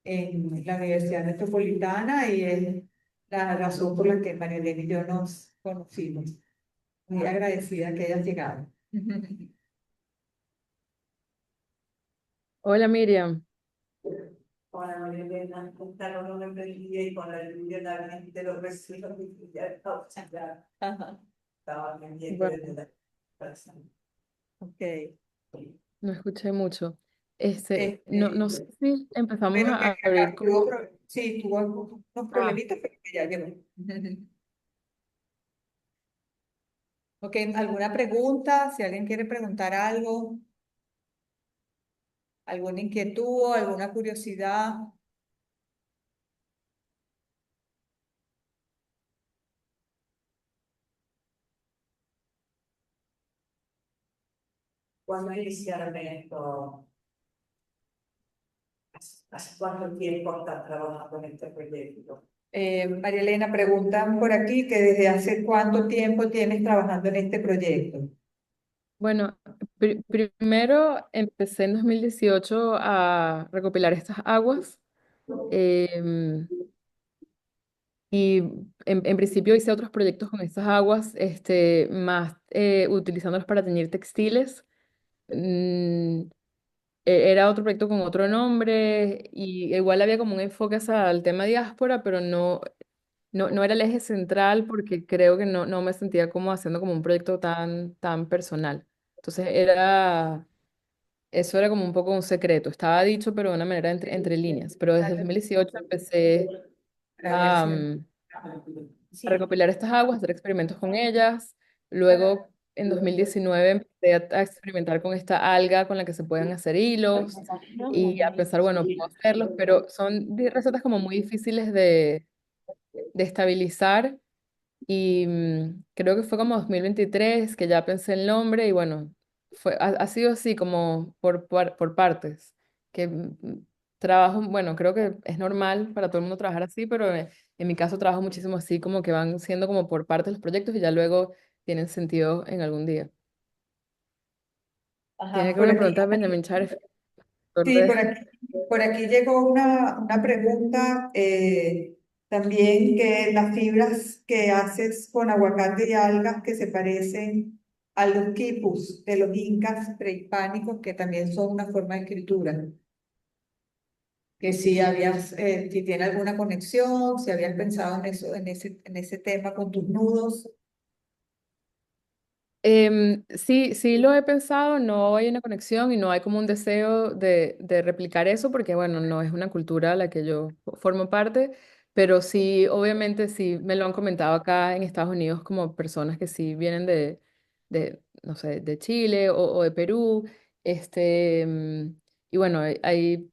en la Universidad Metropolitana, y es la razón por la que María Elena y yo nos conocimos. Muy agradecida que hayas llegado. Hola Miriam. Hola María Elena, contaron una día y con la lluvia también de los vecinos y ya Ajá, estaba pendiente Bueno, de la casa. ok. no escuché mucho. No sé Este, si empezamos bueno, a abrir como... sí, tuvo unos Ah, problemitas, pero que ya llegó. Ok, ¿alguna pregunta? Si alguien quiere preguntar algo, alguna inquietud, alguna curiosidad. ¿Cuándo iniciaron esto? ¿Hace cuánto tiempo estás trabajando en este proyecto? María Elena, preguntan por aquí que desde hace cuánto tiempo tienes trabajando en este proyecto. bueno, primero empecé en 2018 a recopilar estas aguas. em, Y en principio hice otros proyectos con estas aguas, más utilizándolas para teñir textiles. Mm, Era otro proyecto con otro nombre y igual había como un enfoque hacia el tema diáspora, pero no era el eje central porque creo que no me sentía como haciendo como un proyecto tan personal. Entonces eso era como un poco un secreto. Estaba dicho, pero de una manera entre líneas. Pero desde el 2018 empecé a... a Sí. recopilar estas aguas, hacer experimentos con ellas. Luego, en 2019, empecé a experimentar con esta alga con la que se pueden hacer hilos y a pensar, bueno, puedo hacerlos, pero son recetas como muy difíciles de estabilizar y creo que fue como 2023 que ya pensé el nombre y bueno, ha sido así como por partes, que trabajo, bueno, creo que es normal para todo el mundo trabajar así, pero en mi caso trabajo muchísimo así, como que van siendo como por partes los proyectos y ya luego tienen sentido en algún día. Tiene Ajá, que ver una pregunta de Benjamin Chávez, sí, por aquí llegó una pregunta también, que las fibras que haces con aguacate y algas que se parecen a los quipus de los incas prehispánicos, que también son una forma de escritura. que si habías, si tiene alguna conexión, si habías pensado en eso, en ese tema con tus nudos. Sí, sí lo he pensado, no hay una conexión y no hay como un deseo de replicar eso porque, bueno, no es una cultura a la que yo formo parte, pero sí, obviamente, sí me lo han comentado acá en Estados Unidos como personas que sí vienen no sé, de Chile o de Perú, y bueno, hay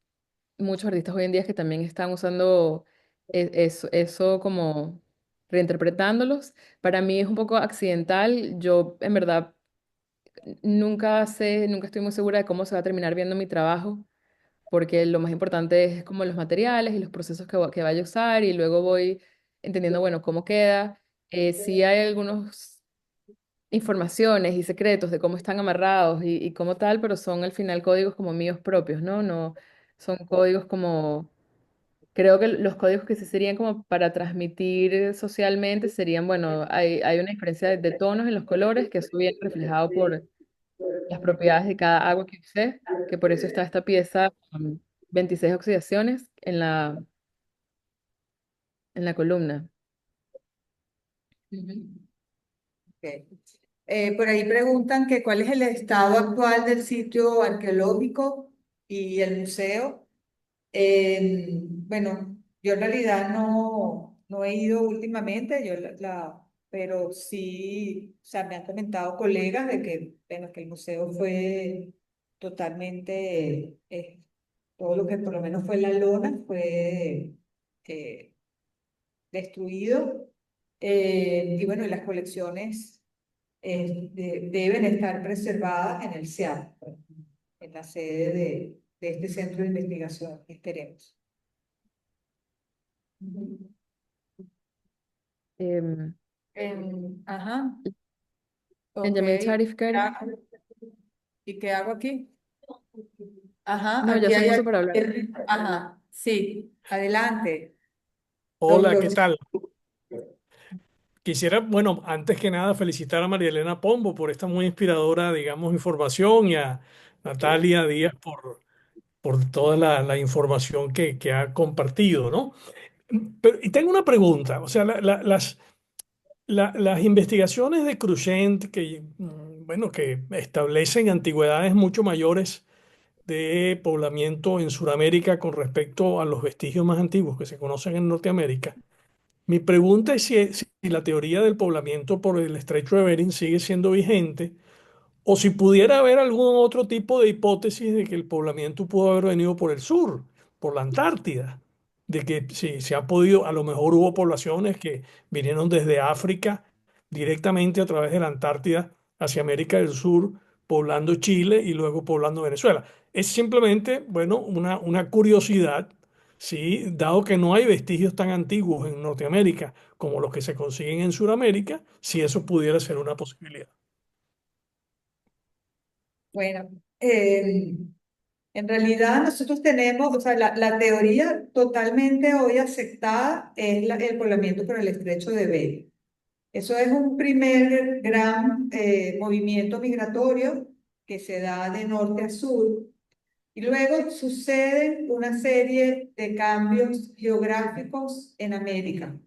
muchos artistas hoy en día que también están usando eso como reinterpretándolos. Para mí es un poco accidental. Yo en verdad nunca estoy muy segura de cómo se va a terminar viendo mi trabajo, porque lo más importante es como los materiales y los procesos que vaya a usar y luego voy entendiendo, bueno, cómo queda. Sí hay algunas informaciones y secretos de cómo están amarrados y cómo tal, pero son al final códigos como míos propios, ¿no? No son códigos como. Creo que los códigos que sí serían como para transmitir socialmente serían, bueno, hay una diferencia de tonos en los colores, que eso viene reflejado por las propiedades de cada agua que usé, que por eso está esta pieza con 26 oxidaciones en la columna. Ujú. Ok. Por ahí preguntan que cuál es el estado actual del sitio arqueológico y el museo. Bueno, yo en realidad no he ido últimamente, pero sí, o sea, me han comentado colegas de que, bueno, que el museo fue totalmente, todo lo que por lo menos fue la lona fue eh, destruido. Y bueno, y las colecciones deben estar preservadas en el SEAD, pues, en la sede de este centro de investigación, esperemos. Ujú. Em, Ajá, en ok. Yamil Sharif, ¿Qué hago? ¿Y qué hago aquí? Ajá, no, ya aquí se hay... puso para hablar. Ajá, sí, adelante, Hola, doctor. ¿qué tal? Quisiera, bueno, antes que nada felicitar a María Elena Pombo por esta muy inspiradora, digamos, información y a Natalia Díaz por toda la información que ha compartido, ¿no? Pero, y tengo una pregunta, o sea, las investigaciones de Cruchent que, bueno, que establecen antigüedades mucho mayores de poblamiento en Sudamérica con respecto a los vestigios más antiguos que se conocen en Norteamérica. Mi pregunta es si la teoría del poblamiento por el estrecho de Bering sigue siendo vigente o si pudiera haber algún otro tipo de hipótesis de que el poblamiento pudo haber venido por el sur, por la Antártida, de que si se ha podido, a lo mejor hubo poblaciones que vinieron desde África directamente a través de la Antártida hacia América del Sur, poblando Chile y luego poblando Venezuela. Es simplemente, bueno, una curiosidad, ¿sí? Dado que no hay vestigios tan antiguos en Norteamérica como los que se consiguen en Sudamérica, si eso pudiera ser una posibilidad. Bueno, en realidad nosotros tenemos, o sea, la teoría totalmente hoy aceptada es el poblamiento por el estrecho de Bering. Eso es un primer gran movimiento migratorio que se da de norte a sur. Y luego suceden una serie de cambios geográficos en América,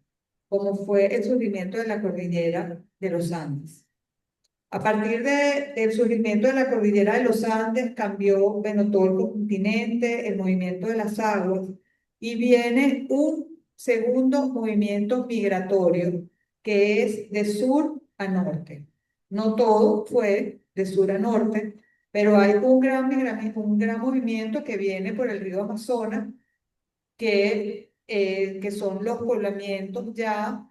como fue el surgimiento de la cordillera de los Andes. A partir del surgimiento de la cordillera de los Andes cambió, bueno, todo el continente, el movimiento de las aguas, y viene un segundo movimiento migratorio que es de sur a norte. No todo fue de sur a norte, pero hay un gran movimiento que viene por el río Amazonas que son los poblamientos ya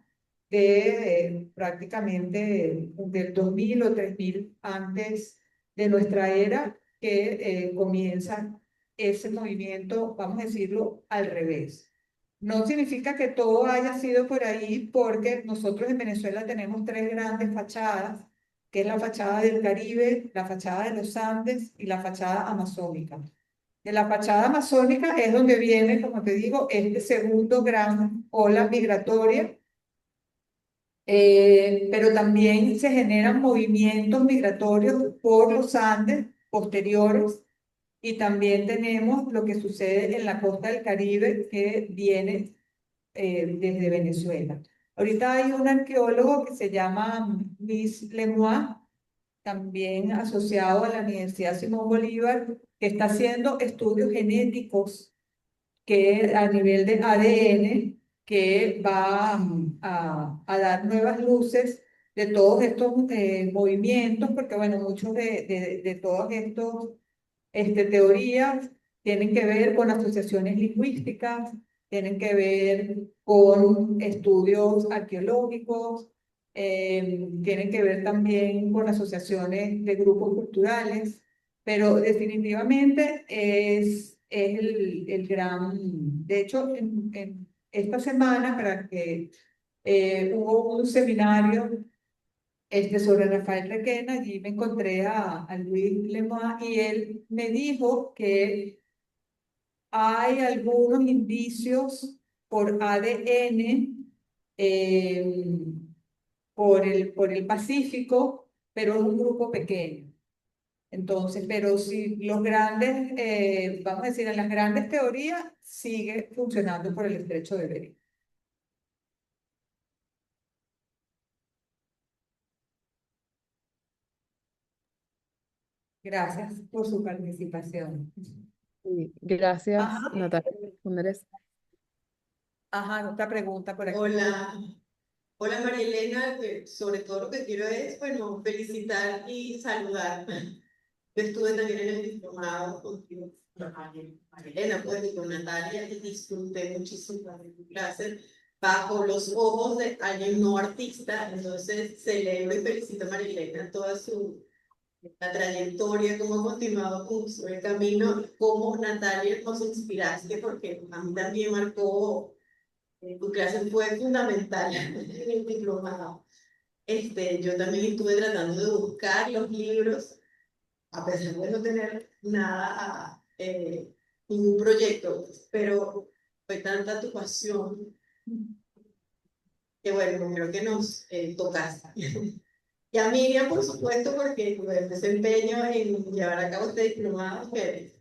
de prácticamente del 2000 o 3000 antes de nuestra era, que comienza ese movimiento, vamos a decirlo, al revés. No significa que todo haya sido por ahí, porque nosotros en Venezuela tenemos tres grandes fachadas, que es la fachada del Caribe, la fachada de los Andes y la fachada amazónica. De la fachada amazónica es donde viene, como te digo, este segundo gran ola migratoria, pero también se generan movimientos migratorios por los Andes posteriores Y también tenemos lo que sucede en la costa del Caribe que viene desde Venezuela. Ahorita hay un arqueólogo que se llama Luis Lemoine, también asociado a la Universidad Simón Bolívar, que está haciendo estudios genéticos que a nivel de ADN, que va a dar nuevas luces de todos estos movimientos, porque bueno, muchos de todos estos teorías tienen que ver con asociaciones lingüísticas, tienen que ver con estudios arqueológicos, tienen que ver también con asociaciones de grupos culturales, pero definitivamente es el gran... De hecho, en esta semana, para que hubo un seminario sobre Rafael Requena, allí me encontré a Luis Lemois y él me dijo que hay algunos indicios por ADN eh, por el Pacífico, pero es un grupo pequeño. Entonces, pero si los grandes, vamos a decir, en las grandes teorías, sigue funcionando por el estrecho de Bering. Gracias por su participación. Sí, gracias, Ajá, Natalia, por responder eso. ajá, otra pregunta por aquí. Hola, hola María Elena, sobre todo lo que quiero es, bueno, felicitar y saludar. Yo estuve también en el diplomado contigo, María Elena, pues, y con Natalia, y disfruté muchísimo de tu clase bajo los ojos de alguien no artista, entonces celebro y felicito a María Elena toda la trayectoria, cómo ha continuado con el camino, cómo Natalia nos inspiraste, porque a mí también marcó tu clase fue fundamental en el diplomado. Yo también estuve tratando de buscar los libros, a pesar de no tener nada, ningún proyecto, pero fue tanta tu pasión que bueno, creo que nos tocaste. Y a Miriam, por supuesto, porque el desempeño en llevar a cabo este diplomado, que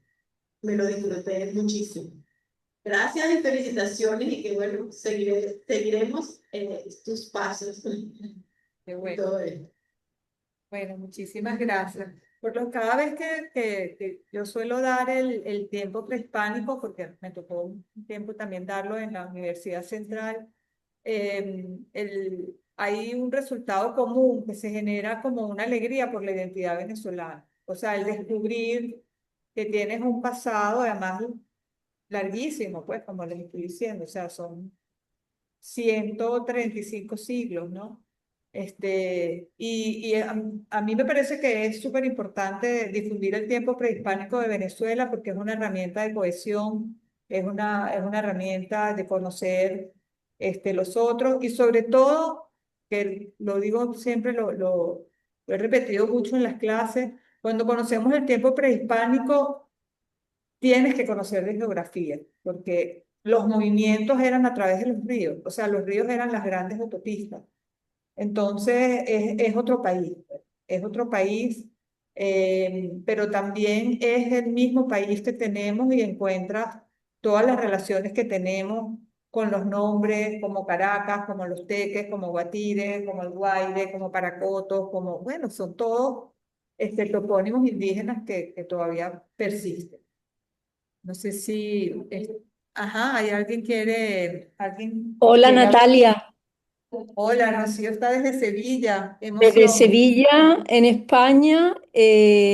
me lo disfruté muchísimo. Gracias y felicitaciones y que bueno, seguiremos tus pasos. Qué bueno. Todo esto. Bueno, muchísimas gracias. Cada vez que yo suelo dar el tiempo prehispánico, porque me tocó un tiempo también darlo en la Universidad Central, hay un resultado común que se genera como una alegría por la identidad venezolana. O sea, el descubrir que tienes un pasado, además larguísimo, pues, como les estoy diciendo, o sea, son 135 siglos, ¿no? A mí me parece que es súper importante difundir el tiempo prehispánico de Venezuela porque es una herramienta de cohesión, es una herramienta de conocer los otros y sobre todo, que lo digo siempre, lo he repetido mucho en las clases, cuando conocemos el tiempo prehispánico, tienes que conocer de geografía, porque los movimientos eran a través de los ríos, o sea, los ríos eran las grandes autopistas. Entonces, es otro país, pero también es el mismo país que tenemos y encuentras todas las relaciones que tenemos con los nombres, como Caracas, como Los Teques, como Guatire, como El Guaire, como Paracotos, como, bueno, son todos topónimos indígenas que todavía persisten. No sé si, ajá, hay alguien Hola quiere hablar. Natalia, Hola, Rocío está desde Sevilla, qué desde emoción. Sevilla, en España.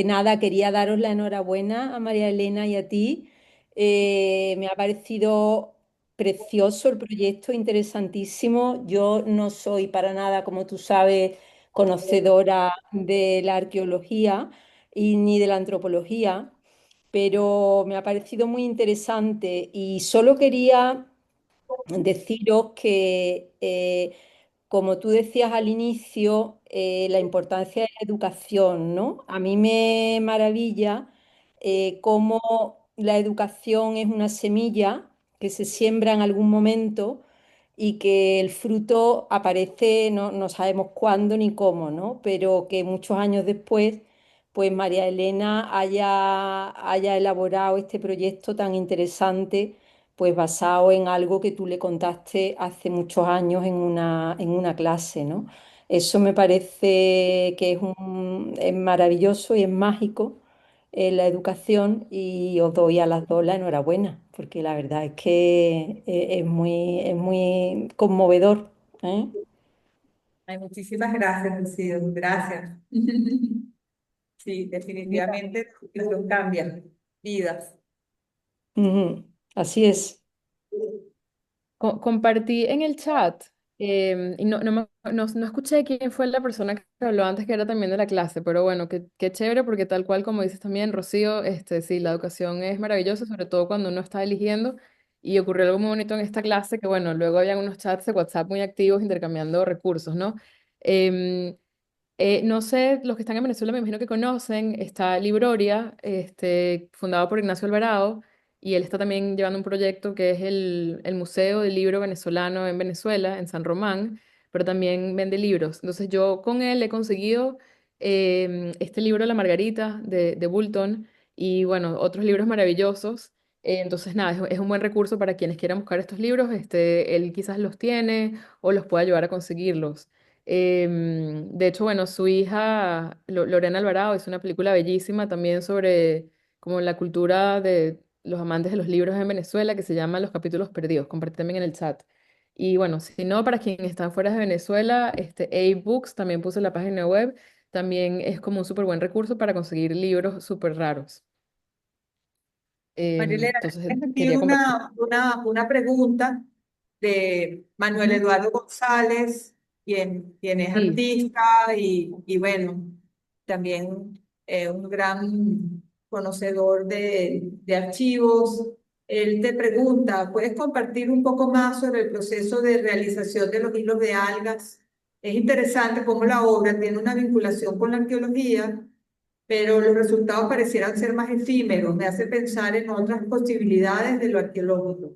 Nada, quería daros la enhorabuena a María Elena y a ti. Me ha parecido precioso el proyecto, interesantísimo. Yo no soy para nada, como tú sabes, conocedora de la arqueología y ni de la antropología, pero me ha parecido muy interesante y solo quería deciros que, como tú decías al inicio, la importancia de la educación, ¿no? A mí me maravilla cómo la educación es una semilla que se siembra en algún momento y que el fruto aparece, no sabemos cuándo ni cómo, ¿no? Pero que muchos años después pues María Elena haya elaborado este proyecto tan interesante, pues basado en algo que tú le contaste hace muchos años en una clase, ¿no? Eso me parece que es maravilloso y es mágico en la educación y os doy a las dos la enhorabuena, porque la verdad es que es muy conmovedor, ¿eh? Ay, muchísimas gracias, Lucía. Gracias. Sí, Mira, definitivamente la educación cambia vidas. ujú, así es. Compartí en el chat, y no escuché quién fue la persona que habló antes, que era también de la clase, pero bueno, qué chévere, porque tal cual como dices también, Rocío, sí, la educación es maravillosa, sobre todo cuando uno está eligiendo, y ocurrió algo muy bonito en esta clase, que bueno, luego habían unos chats de WhatsApp muy activos intercambiando recursos, ¿no? Em, no sé, los que están en Venezuela me imagino que conocen, está Libroria, fundado por Ignacio Alvarado, y él está también llevando un proyecto que es el Museo del Libro Venezolano en Venezuela, en San Román, pero también vende libros. Entonces yo con él he conseguido este libro La Margarita de Bulton y bueno, otros libros maravillosos. Entonces nada, es un buen recurso para quienes quieran buscar estos libros. Él quizás los tiene o los pueda ayudar a conseguirlos. De hecho, bueno, su hija Lorena Alvarado hizo una película bellísima también sobre como la cultura de los amantes de los libros en Venezuela que se llama Los Capítulos Perdidos. Compartí también en el chat. Y bueno, si no, para quienes están fuera de Venezuela, A-Books también puse la página web. También es como un súper buen recurso para conseguir libros súper raros. Marilena, Entonces, tengo aquí quería compartir. una pregunta de Manuel Ujú. Eduardo González, quien es Sí. artista y bueno, también un gran conocedor de archivos. Él te pregunta, ¿puedes compartir un poco más sobre el proceso de realización de los hilos de algas? Es interesante cómo la obra tiene una vinculación con la arqueología, pero los resultados parecieran ser más efímeros. Me hace pensar en otras posibilidades de lo arqueológico.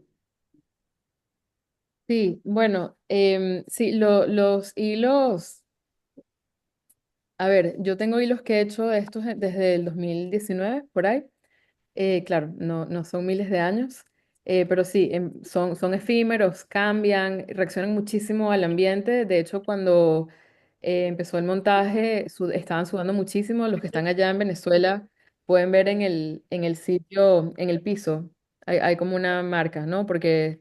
Sí, bueno, sí, los hilos, a ver, yo tengo hilos que he hecho de estos desde el 2019, por ahí. Claro, no son miles de años, pero sí, son efímeros, cambian, reaccionan muchísimo al ambiente. De hecho, cuando empezó el montaje, estaban sudando muchísimo. Los que están allá en Venezuela pueden ver en el sitio, en el piso, hay como una marca, ¿no? Porque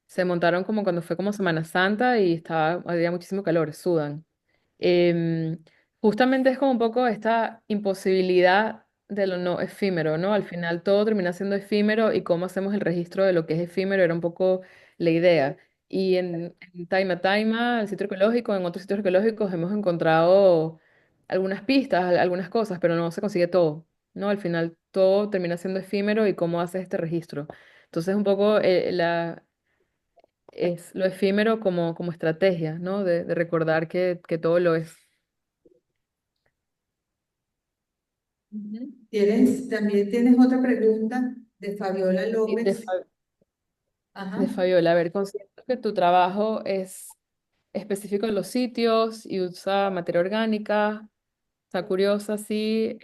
se montaron como cuando fue como Semana Santa y había muchísimo calor, sudan. Em, Justamente es como un poco esta imposibilidad de lo no efímero, ¿no? Al final todo termina siendo efímero y cómo hacemos el registro de lo que es efímero era un poco la idea. Y en Taima Taima, el sitio arqueológico, en otros sitios arqueológicos hemos encontrado algunas pistas, algunas cosas, pero no se consigue todo, ¿no? Al final todo termina siendo efímero y cómo haces este registro. Entonces un poco es lo efímero como estrategia, ¿no? De recordar que todo lo es. Ujú. También tienes otra pregunta de Fabiola Sí, De, López. Fa- de Ajá. Fabiola, a ver, considero que tu trabajo es específico en los sitios y usa materia orgánica, está curiosa, sí,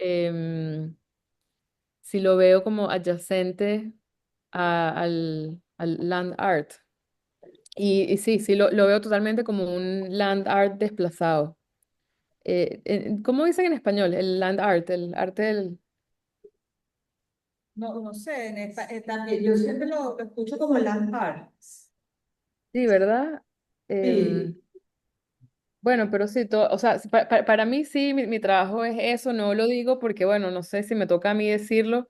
si lo veo como adyacente al land art. Y sí, sí, lo veo totalmente como un land art desplazado. ¿Cómo dicen en español? El land art, el arte del... No sé, también, yo siempre lo escucho como land arts. Sí, ¿verdad? Em, Sí. Bueno, pero sí, o sea, para mí sí, mi trabajo es eso, no lo digo porque, bueno, no sé si me toca a mí decirlo,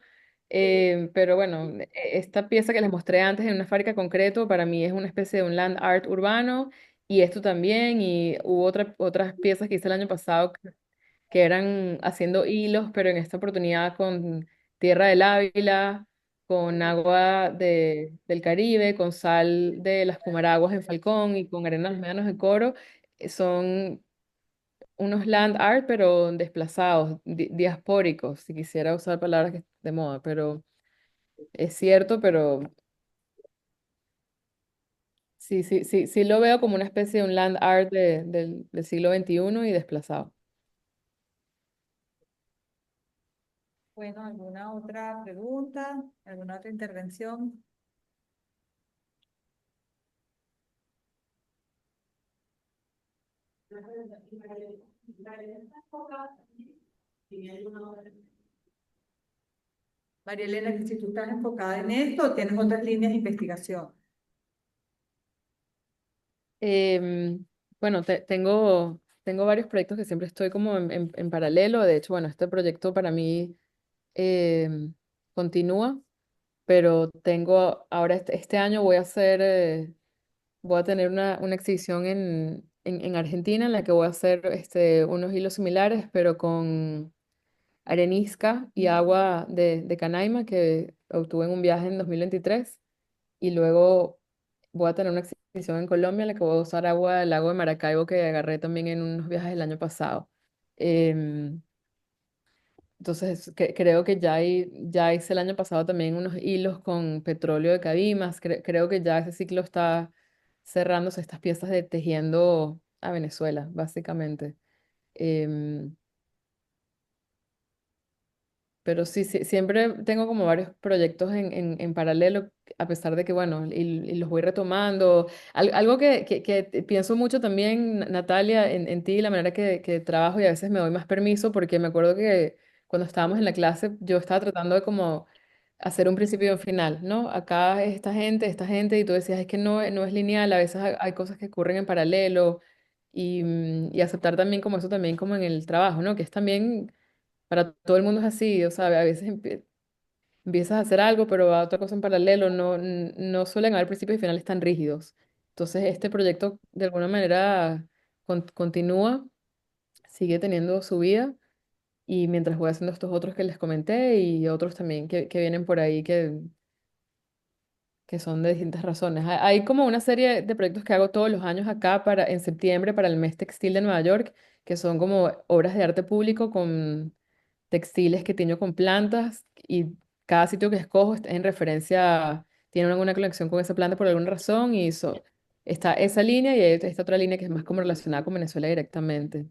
pero bueno, esta pieza que les mostré antes en una fábrica concreto, para mí es una especie de un land art urbano, y esto también, y hubo otras piezas que hice el año pasado que eran haciendo hilos, pero en esta oportunidad con tierra del Ávila, con agua del Caribe, con sal de las Pumaraguas en Falcón y con arena de los médanos de Coro. Son unos land art, pero desplazados, diaspóricos, si quisiera usar palabras que de moda, pero es cierto, pero sí lo veo como una especie de un land art del siglo XXI y desplazado. Bueno, ¿alguna otra pregunta? ¿Alguna otra intervención? María Elena, que si tú estás enfocada en esto, ¿tienes otras líneas de investigación? Em, bueno, tengo varios proyectos que siempre estoy como en paralelo. De hecho, bueno, este proyecto para mí em, continúa, pero tengo ahora este año voy a tener una exhibición en Argentina en la que voy a hacer unos hilos similares, pero con arenisca y agua de Canaima que obtuve en un viaje en 2023. Y luego voy a tener una exhibición en Colombia en la que voy a usar agua del lago de Maracaibo que agarré también en unos viajes el año pasado. Em, entonces, creo que ya hice el año pasado también unos hilos con petróleo de Cabimas. Creo que ya ese ciclo está cerrándose, estas piezas de tejiendo a Venezuela, básicamente. Em, Pero sí, siempre tengo como varios proyectos en paralelo, a pesar de que, bueno, y los voy retomando. Algo que pienso mucho también, Natalia, en ti, la manera que trabajo y a veces me doy más permiso, porque me acuerdo que cuando estábamos en la clase yo estaba tratando de como hacer un principio y un final, ¿no? Acá es esta gente, y tú decías, es que no es lineal, a veces hay cosas que ocurren en paralelo, y aceptar también como eso también como en el trabajo, ¿no? Que es también para todo el mundo es así, o sea, a veces empiezas a hacer algo, pero va otra cosa en paralelo, no suelen haber principios y finales tan rígidos. Entonces, este proyecto de alguna manera continúa, sigue teniendo su vida, y mientras voy haciendo estos otros que les comenté y otros también que vienen por ahí que son de distintas razones. Hay como una serie de proyectos que hago todos los años acá en septiembre para el mes textil de Nueva York, que son como obras de arte público con textiles que tiño con plantas, y cada sitio que escojo está en referencia, tiene alguna conexión con esa planta por alguna razón, y está esa línea y hay esta otra línea que es más como relacionada con Venezuela directamente.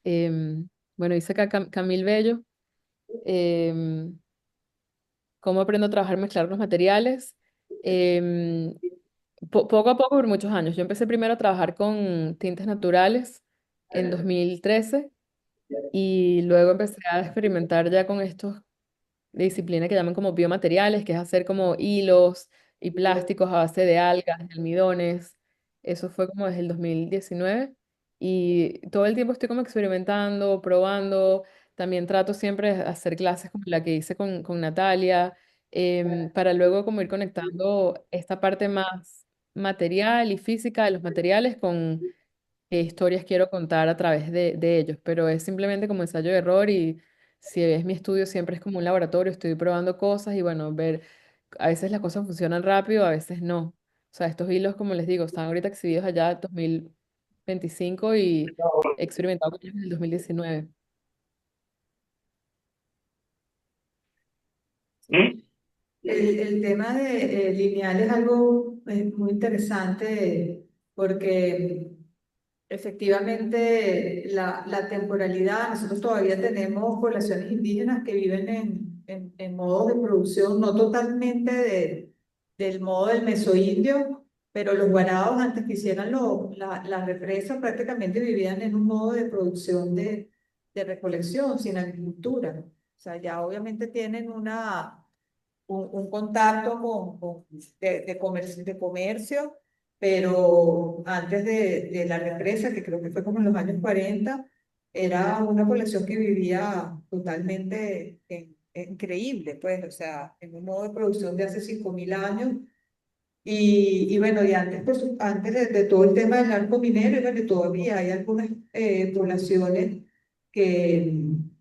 Em, bueno, dice acá Camil Bello. em, ¿Cómo aprendo a trabajar, mezclar los materiales? Em, Poco a poco, por muchos años. Yo empecé primero a trabajar con tintes naturales en 2013, y luego empecé a experimentar ya con estos disciplinas que llaman como biomateriales, que es hacer como hilos y plásticos a base de algas, de almidones. Eso fue como desde el 2019, y todo el tiempo estoy como experimentando, probando. También trato siempre de hacer clases como la que hice con Natalia, para luego como ir conectando esta parte más material y física de los materiales con qué historias quiero contar a través de ellos, pero es simplemente como ensayo de error. Y si ves mi estudio siempre es como un laboratorio, estoy probando cosas y bueno, ver, a veces las cosas funcionan rápido, a veces no. O sea, estos hilos, como les digo, están ahorita exhibidos allá en 2025 y he experimentado con ellos en el 2019. El tema de lineal es algo muy interesante porque efectivamente la temporalidad, nosotros todavía tenemos poblaciones indígenas que viven en modos de producción, no totalmente del modo del mesoindio, pero los guaraos antes que hicieran las represas prácticamente vivían en un modo de producción de recolección, sin agricultura. O sea, ya obviamente tienen un contacto de comercio, pero antes de la represa, que creo que fue como en los años 40, era una población que vivía totalmente increíble, pues, o sea, en un modo de producción de hace 5.000 años. Y bueno, y antes, antes de todo el tema del narco minero, y bueno, todavía hay algunas poblaciones que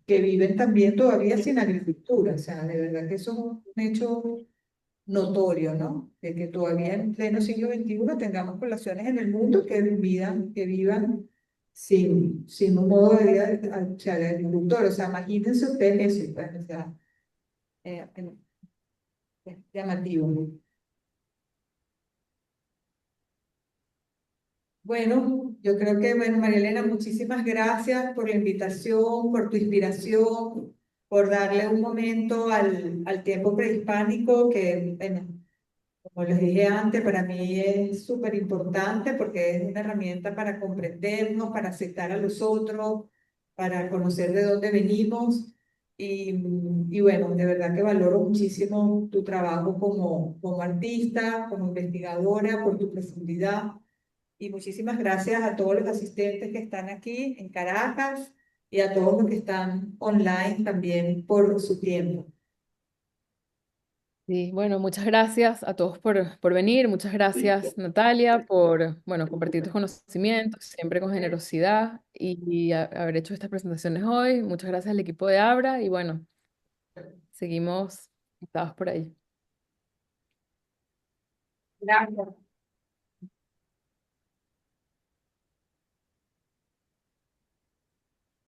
viven también todavía sin agricultura. O sea, de verdad que eso es un hecho notorio, ¿no? De que todavía en pleno siglo XXI tengamos poblaciones en el mundo que vivan sin un modo de vida, o sea, de agricultor. O sea, imagínense ustedes eso, pues, o sea, eh, es llamativo, ¿no? Bueno, yo creo que, bueno, María Elena, muchísimas gracias por la invitación, por tu inspiración. por darle un momento al tiempo prehispánico que, bueno, como les dije antes, para mí es súper importante porque es una herramienta para comprendernos, para aceptar a los otros, para conocer de dónde venimos. Y bueno, de verdad que valoro muchísimo tu trabajo como artista, como investigadora, por tu profundidad. Y muchísimas gracias a todos los asistentes que están aquí en Caracas y a todos los que están online también por su tiempo. Sí, bueno, muchas gracias a todos por venir. Muchas gracias, Natalia, por, bueno, compartir tus conocimientos, siempre con generosidad y haber hecho estas presentaciones hoy. Muchas gracias al equipo de Abra y bueno, seguimos conectados por ahí. Gracias.